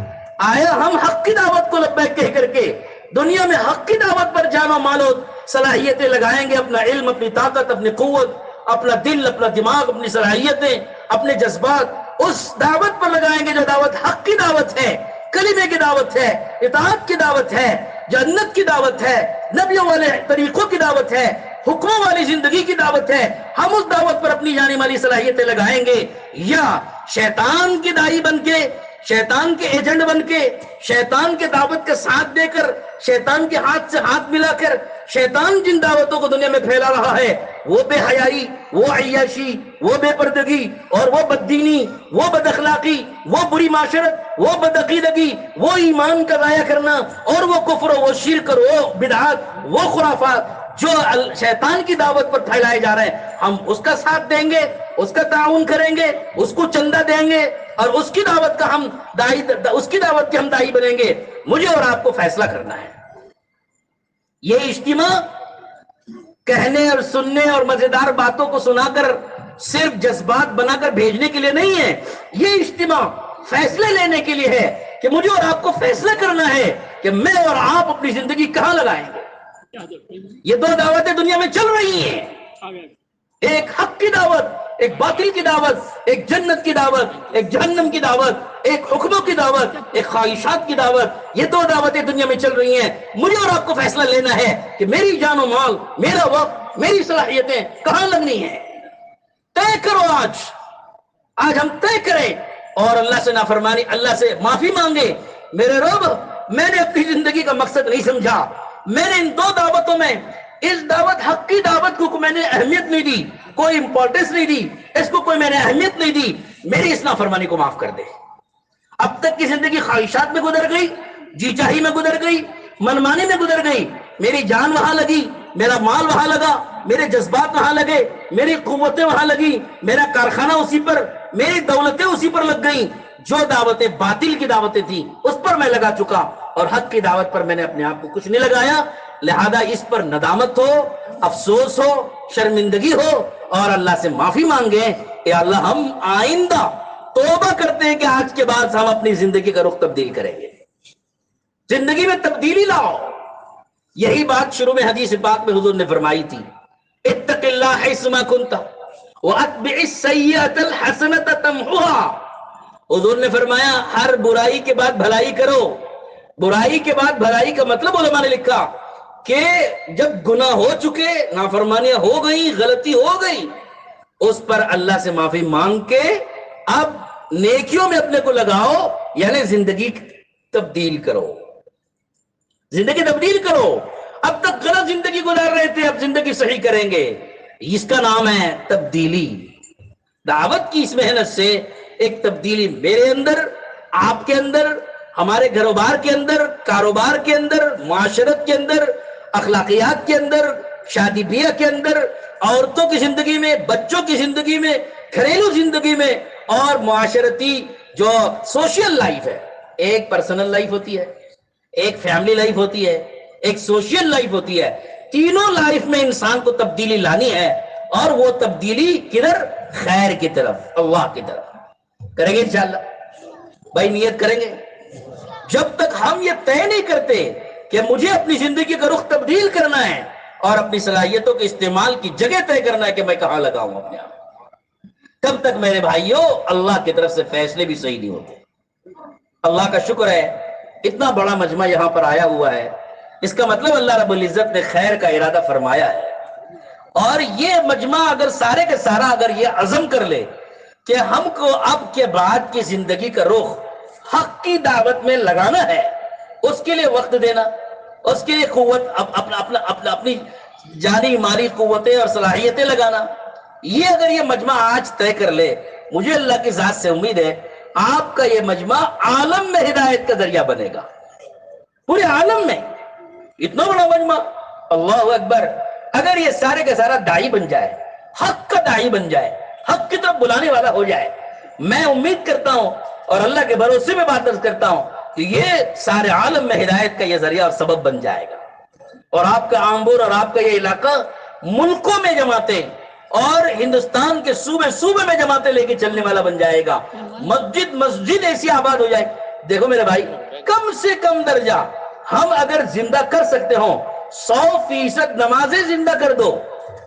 آیا ہم حق کی دعوت کو لبیک کہہ کر کے دنیا میں حق کی دعوت پر جان و مال و صلاحیتیں لگائیں گے، اپنا علم، اپنی طاقت، اپنی قوت، اپنا دل، اپنا دماغ، اپنی صلاحیتیں، اپنے جذبات اس دعوت پر لگائیں گے جو دعوت حق کی دعوت ہے، کلمے کی دعوت ہے، اطاعت کی دعوت ہے، جنت کی دعوت ہے، نبیوں والے طریقوں کی دعوت ہے، حکموں والی زندگی کی دعوت ہے، ہم اس دعوت پر اپنی جانی مالی صلاحیتیں لگائیں گے، یا شیطان کی داعی بن کے، شیطان کے ایجنٹ بن کے، شیطان کے دعوت کا ساتھ دے کر، شیطان کے ہاتھ سے ہاتھ ملا کر شیطان جن دعوتوں کو دنیا میں پھیلا رہا ہے، وہ بے حیائی، وہ عیاشی، وہ بے پردگی، اور وہ بددینی، وہ بد اخلاقی، وہ بری معاشرت، وہ بدعقیدگی، وہ ایمان کا ضائع کرنا، اور وہ کفر، وہ شرک، اور وہ بدعات، وہ خرافات جو شیطان کی دعوت پر پھیلائے جا رہے ہیں، ہم اس کا ساتھ دیں گے، اس کا تعاون کریں گے، اس کو چندہ دیں گے، اور اس کی دعوت کا ہم دائی بنیں گے۔ مجھے اور آپ کو فیصلہ کرنا ہے۔ یہ اجتماع کہنے اور سننے اور مزیدار باتوں کو سنا کر صرف جذبات بنا کر بھیجنے کے لیے نہیں ہے، یہ اجتماع فیصلے لینے کے لیے ہے کہ مجھے اور آپ کو فیصلہ کرنا ہے کہ میں اور آپ اپنی زندگی کہاں لگائیں گے۔ یہ دو دعوتیں دنیا میں چل رہی ہیں، ایک حق کی دعوت، ایک باطل کی دعوت، ایک جنت کی دعوت، ایک جہنم کی دعوت، ایک حکموں کی دعوت، ایک خواہشات کی دعوت، یہ دو دعوتیں دنیا میں چل رہی ہیں۔ مجھے اور آپ کو فیصلہ لینا ہے کہ میری جان و مال، میرا وقت، میری صلاحیتیں کہاں لگنی ہیں۔ طے کرو آج ہم طے کریں اور اللہ سے نافرمانی، اللہ سے معافی مانگے۔ میرے رب، میں نے اپنی زندگی کا مقصد نہیں سمجھا، میں نے ان دو دعوتوں میں اس دعوت حق کی دعوت کو میں نے اہمیت نہیں دی، کوئی امپورٹنس نہیں دی، اس کو کوئی میں نے اہمیت نہیں دی، میری اس نافرمانی کو معاف کر دے۔ اب تک کی زندگی خواہشات میں گزر گئی، جی چاہی میں گزر گئی، منمانی میں گزر گئی، میری جان وہاں لگی، میرا مال وہاں لگا، میرے جذبات وہاں لگے، میری قوتیں وہاں لگی، میرا کارخانہ اسی پر، میری دولتیں اسی پر لگ گئیں۔ جو دعوتیں باطل کی دعوتیں تھیں اس پر میں لگا چکا، اور حق کی دعوت پر میں نے اپنے آپ کو کچھ نہیں لگایا، لہذا اس پر ندامت ہو، افسوس ہو، شرمندگی ہو، اور اللہ سے معافی مانگیں کہ اللہ ہم آئندہ توبہ کرتے ہیں کہ آج کے بعد ہم اپنی زندگی کا رخ تبدیل کریں گے، زندگی میں تبدیلی لاؤ۔ یہی بات شروع میں حدیث پاک میں حضور نے فرمائی تھی، اتق اللہ حیثما کنت واتبع السیئۃ الحسنۃ تمحوها۔ حضور نے فرمایا ہر برائی کے بعد بھلائی کرو۔ برائی کے بعد بھلائی کا مطلب علماء نے لکھا کہ جب گناہ ہو چکے، نافرمانیاں ہو گئی، غلطی ہو گئی، اس پر اللہ سے معافی مانگ کے اب نیکیوں میں اپنے کو لگاؤ، یعنی زندگی تبدیل کرو، زندگی تبدیل کرو۔ اب تک غلط زندگی گزار رہے تھے، اب زندگی صحیح کریں گے، اس کا نام ہے تبدیلی۔ دعوت کی اس محنت سے ایک تبدیلی میرے اندر، آپ کے اندر، ہمارے گھروبار کے اندر، کاروبار کے اندر، معاشرت کے اندر، اخلاقیات کے اندر، شادی بیاہ کے اندر، عورتوں کی زندگی میں، بچوں کی زندگی میں، گھریلو زندگی میں، اور معاشرتی جو سوشل لائف ہے، ایک پرسنل لائف ہوتی ہے، ایک فیملی لائف ہوتی ہے، ایک سوشل لائف ہوتی ہے، تینوں لائف میں انسان کو تبدیلی لانی ہے، اور وہ تبدیلی کدھر؟ خیر کی طرف، اللہ کی طرف کریں گے انشاءاللہ۔ بھائی نیت کریں گے۔ جب تک ہم یہ طے نہیں کرتے کہ مجھے اپنی زندگی کا رخ تبدیل کرنا ہے اور اپنی صلاحیتوں کے استعمال کی جگہ طے کرنا ہے کہ میں کہاں لگاؤں اپنے آپ، تب تک میرے بھائیوں اللہ کی طرف سے فیصلے بھی صحیح نہیں ہوتے۔ اللہ کا شکر ہے اتنا بڑا مجمع یہاں پر آیا ہوا ہے، اس کا مطلب اللہ رب العزت نے خیر کا ارادہ فرمایا ہے، اور یہ مجمع اگر سارے کے سارا اگر یہ عزم کر لے کہ ہم کو اب کے بعد کی زندگی کا رخ حق کی دعوت میں لگانا ہے، اس کے لیے وقت دینا، اس کے لیے قوت، اپنی جانی مالی قوتیں اور صلاحیتیں لگانا، یہ اگر یہ مجمع آج طے کر لے، مجھے اللہ کی ذات سے امید ہے آپ کا یہ مجمع عالم میں ہدایت کا ذریعہ بنے گا، پورے عالم میں اتنا بڑا مجمع، اللہ اکبر۔ اگر یہ سارے کا سارا داعی بن جائے، حق کا داعی بن جائے، حق کی طرف بلانے والا ہو جائے، میں امید کرتا ہوں اور اللہ کے بھروسے میں بات کرتا ہوں کہ یہ سارے عالم میں ہدایت کا یہ ذریعہ اور سبب بن جائے گا، اور آپ کا آمبور اور آپ کا یہ علاقہ ملکوں میں جماعتیں اور ہندوستان کے صوبے میں جماعتیں لے کے چلنے والا بن جائے گا، مسجد ایسی آباد ہو جائے۔ دیکھو میرے بھائی، کم سے کم درجہ ہم اگر زندہ کر سکتے ہوں 100% نمازیں زندہ کر دو،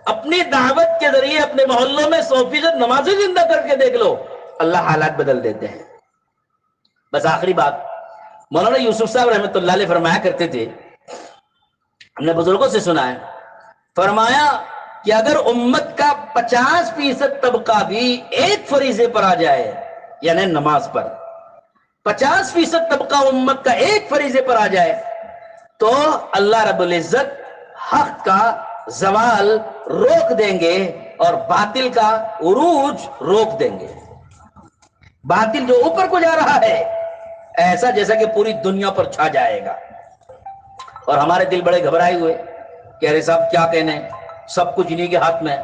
اپنی دعوت کے ذریعے اپنے محلوں میں 100% نمازیں زندہ کر کے دیکھ لو، اللہ حالات بدل دیتے ہیں۔ بس آخری بات، مولانا یوسف صاحب رحمۃ اللہ علیہ فرمایا کرتے تھے، ہم نے بزرگوں سے سنا ہے، فرمایا کہ اگر امت کا 50% طبقہ بھی ایک فریضے پر آ جائے، یعنی نماز پر، 50% طبقہ امت کا ایک فریضے پر آ جائے تو اللہ رب العزت حق کا زوال روک دیں گے اور باطل کا عروج روک دیں گے۔ باطل جو اوپر کو جا رہا ہے ایسا جیسا کہ پوری دنیا پر چھا جائے گا، اور ہمارے دل بڑے گھبرائے ہوئے کہ ارے صاحب کیا کہنے، سب کچھ انہی کے ہاتھ میں،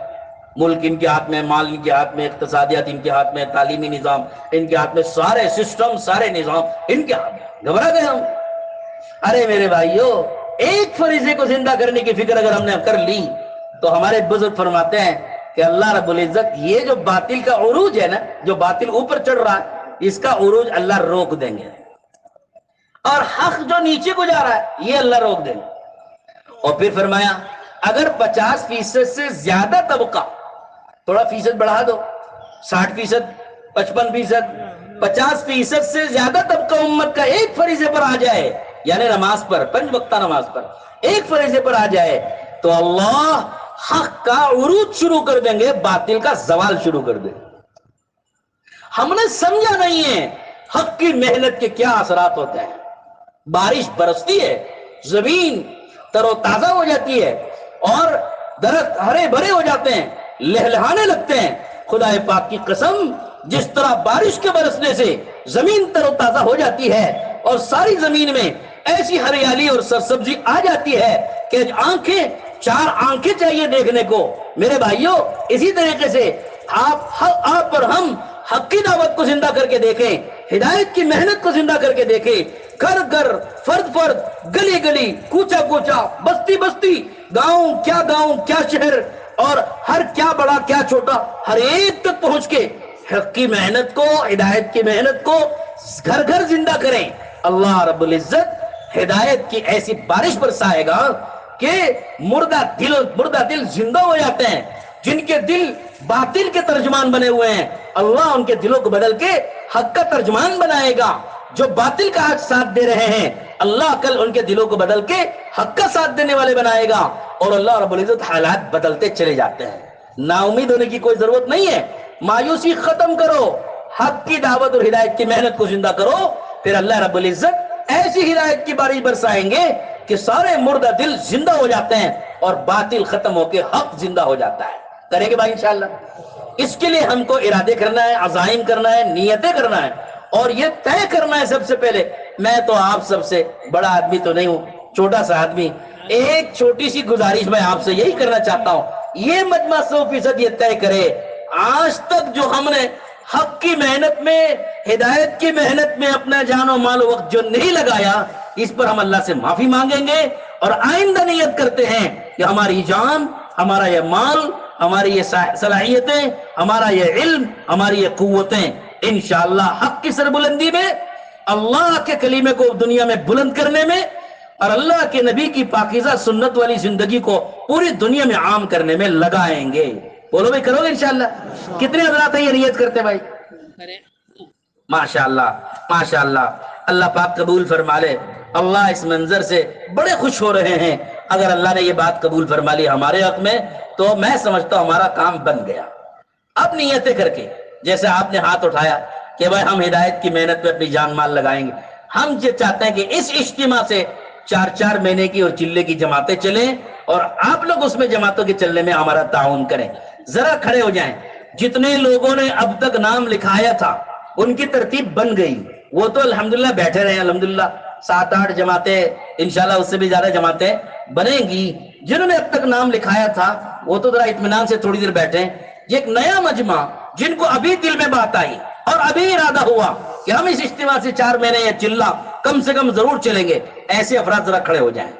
ملک ان کے ہاتھ میں، مال ان کے ہاتھ میں، اقتصادیات ان کے ہاتھ میں، تعلیمی نظام ان کے ہاتھ میں، سارے سسٹم، سارے نظام ان کے ہاتھ میں، گھبرا گئے ہم۔ ارے میرے بھائیو، ایک فریضے کو زندہ کرنے کی فکر اگر ہم نے کر لی تو ہمارے بزرگ فرماتے ہیں کہ اللہ رب العزت یہ جو باطل کا عروج ہے نا، جو باطل اوپر چڑھ رہا ہے، اس کا عروج اللہ روک دیں گے، اور حق جو نیچے کو جا رہا ہے یہ اللہ روک دیں گے۔ اور پھر فرمایا اگر 50% سے زیادہ طبقہ، تھوڑا فیصد بڑھا دو، 60%, 55%, 50% سے زیادہ طبقہ امت کا ایک فریضے پر آ جائے، یعنی نماز پر، 5 وقتہ نماز پر ایک فریضے پر آ جائے، تو اللہ حق کا عروج شروع کر دیں گے، باطل کا زوال شروع کر دیں گے۔ ہم نے سمجھا نہیں ہے حق کی محنت کے کیا اثرات ہوتے ہیں۔ بارش برستی ہے، زمین تر و تازہ ہو جاتی ہے، اور درخت ہرے بھرے ہو جاتے ہیں، لہلہانے لگتے ہیں۔ خدا پاک کی قسم، جس طرح بارش کے برسنے سے زمین تر و تازہ ہو جاتی ہے اور ساری زمین میں ایسی ہریالی اور سرسبزی آ جاتی ہے کہ آنکھیں، 4 آنکھیں چاہیے دیکھنے کو، میرے بھائیوں اسی طریقے سے آپ اور ہم حق کی دعوت کو زندہ کر کے دیکھیں، ہدایت کی محنت کو زندہ کر کے دیکھیں، گھر گھر، فرد فرد، گلی گلی، کوچہ کوچہ، بستی بستی، گاؤں کیا شہر، اور ہر کیا بڑا کیا چھوٹا، ہر ایک تک پہنچ کے حق کی محنت کو، ہدایت کی محنت کو گھر گھر زندہ کریں۔ اللہ رب العزت ہدایت کی ایسی بارش برسائے گا کہ مردہ دل زندہ ہو جاتے ہیں، جن کے دل باطل کے ترجمان بنے ہوئے ہیں، اللہ ان کے دلوں کو بدل کے حق کا ترجمان بنائے گا۔ جو باطل کا آج ساتھ دے رہے ہیں، اللہ کل ان کے دلوں کو بدل کے حق کا ساتھ دینے والے بنائے گا، اور اللہ رب العزت حالات بدلتے چلے جاتے ہیں۔ نا امید ہونے کی کوئی ضرورت نہیں ہے، مایوسی ختم کرو، حق کی دعوت اور ہدایت کی محنت کو زندہ کرو، پھر اللہ رب العزت ایسی ہدایت کی بارش برسائیں گے کہ سارے مردہ دل زندہ ہو جاتے ہیں اور باطل ختم ہو کے حق زندہ ہو جاتا ہے۔ کریں گے بھائی انشاءاللہ؟ اس کے لیے ہم کو ارادے کرنا ہے، عزائم کرنا ہے، نیتیں کرنا ہے، اور یہ طے کرنا ہے سب سے پہلے، میں تو آپ سب سے بڑا آدمی تو نہیں ہوں، چھوٹا سا آدمی، ایک چھوٹی سی گزارش میں آپ سے یہی کرنا چاہتا ہوں، یہ مجمع 100% یہ طے کرے، آج تک جو ہم نے حق کی محنت میں، ہدایت کی محنت میں اپنا جان و مال و وقت جو نہیں لگایا، اس پر ہم اللہ سے معافی مانگیں گے، اور آئندہ نیت کرتے ہیں کہ ہماری جان، ہمارا یہ مال، ہماری یہ صلاحیتیں، ہمارا یہ علم، ہماری یہ قوتیں انشاءاللہ حق کی سربلندی میں، اللہ کے کلمے کو دنیا میں بلند کرنے میں، اور اللہ کے نبی کی پاکیزہ سنت والی زندگی کو پوری دنیا میں عام کرنے میں لگائیں گے۔ بولو بھائی، کرو گے انشاءاللہ؟ کتنے حضرات ہیں یہ نیت کرتے بھائی؟ ماشاءاللہ ماشاءاللہ، اللہ پاک قبول فرما لے۔ اللہ اس منظر سے بڑے خوش ہو رہے ہیں۔ اگر اللہ نے یہ بات قبول فرما لی ہمارے حق میں تو میں سمجھتا ہوں ہمارا کام بن گیا۔ اب نیتیں کر کے، جیسے آپ نے ہاتھ اٹھایا کہ بھائی ہم ہدایت کی محنت میں اپنی جان مال لگائیں گے، ہم یہ چاہتے ہیں کہ اس اجتماع سے 4 مہینے کی اور چلے کی جماعتیں چلیں، اور آپ لوگ اس میں جماعتوں کے چلنے میں ہمارا تعاون کریں۔ ذرا کھڑے ہو جائیں۔ جتنے لوگوں نے اب تک نام لکھایا تھا ان کی ترتیب بن گئی، وہ تو الحمدللہ بیٹھے رہے ہیں، الحمدللہ 7-8 جماعتیں، انشاءاللہ اس سے بھی زیادہ جماعتیں بنیں گی۔ جنہوں نے اب تک نام لکھایا تھا وہ تو ذرا اطمینان سے تھوڑی دیر بیٹھیں۔ یہ ایک نیا مجمع، جن کو ابھی دل میں بات آئی اور ابھی ارادہ ہوا کہ ہم اس اجتماع سے 4 مہینے یا چلہ کم سے کم ضرور چلیں گے، ایسے افراد ذرا کھڑے ہو جائیں۔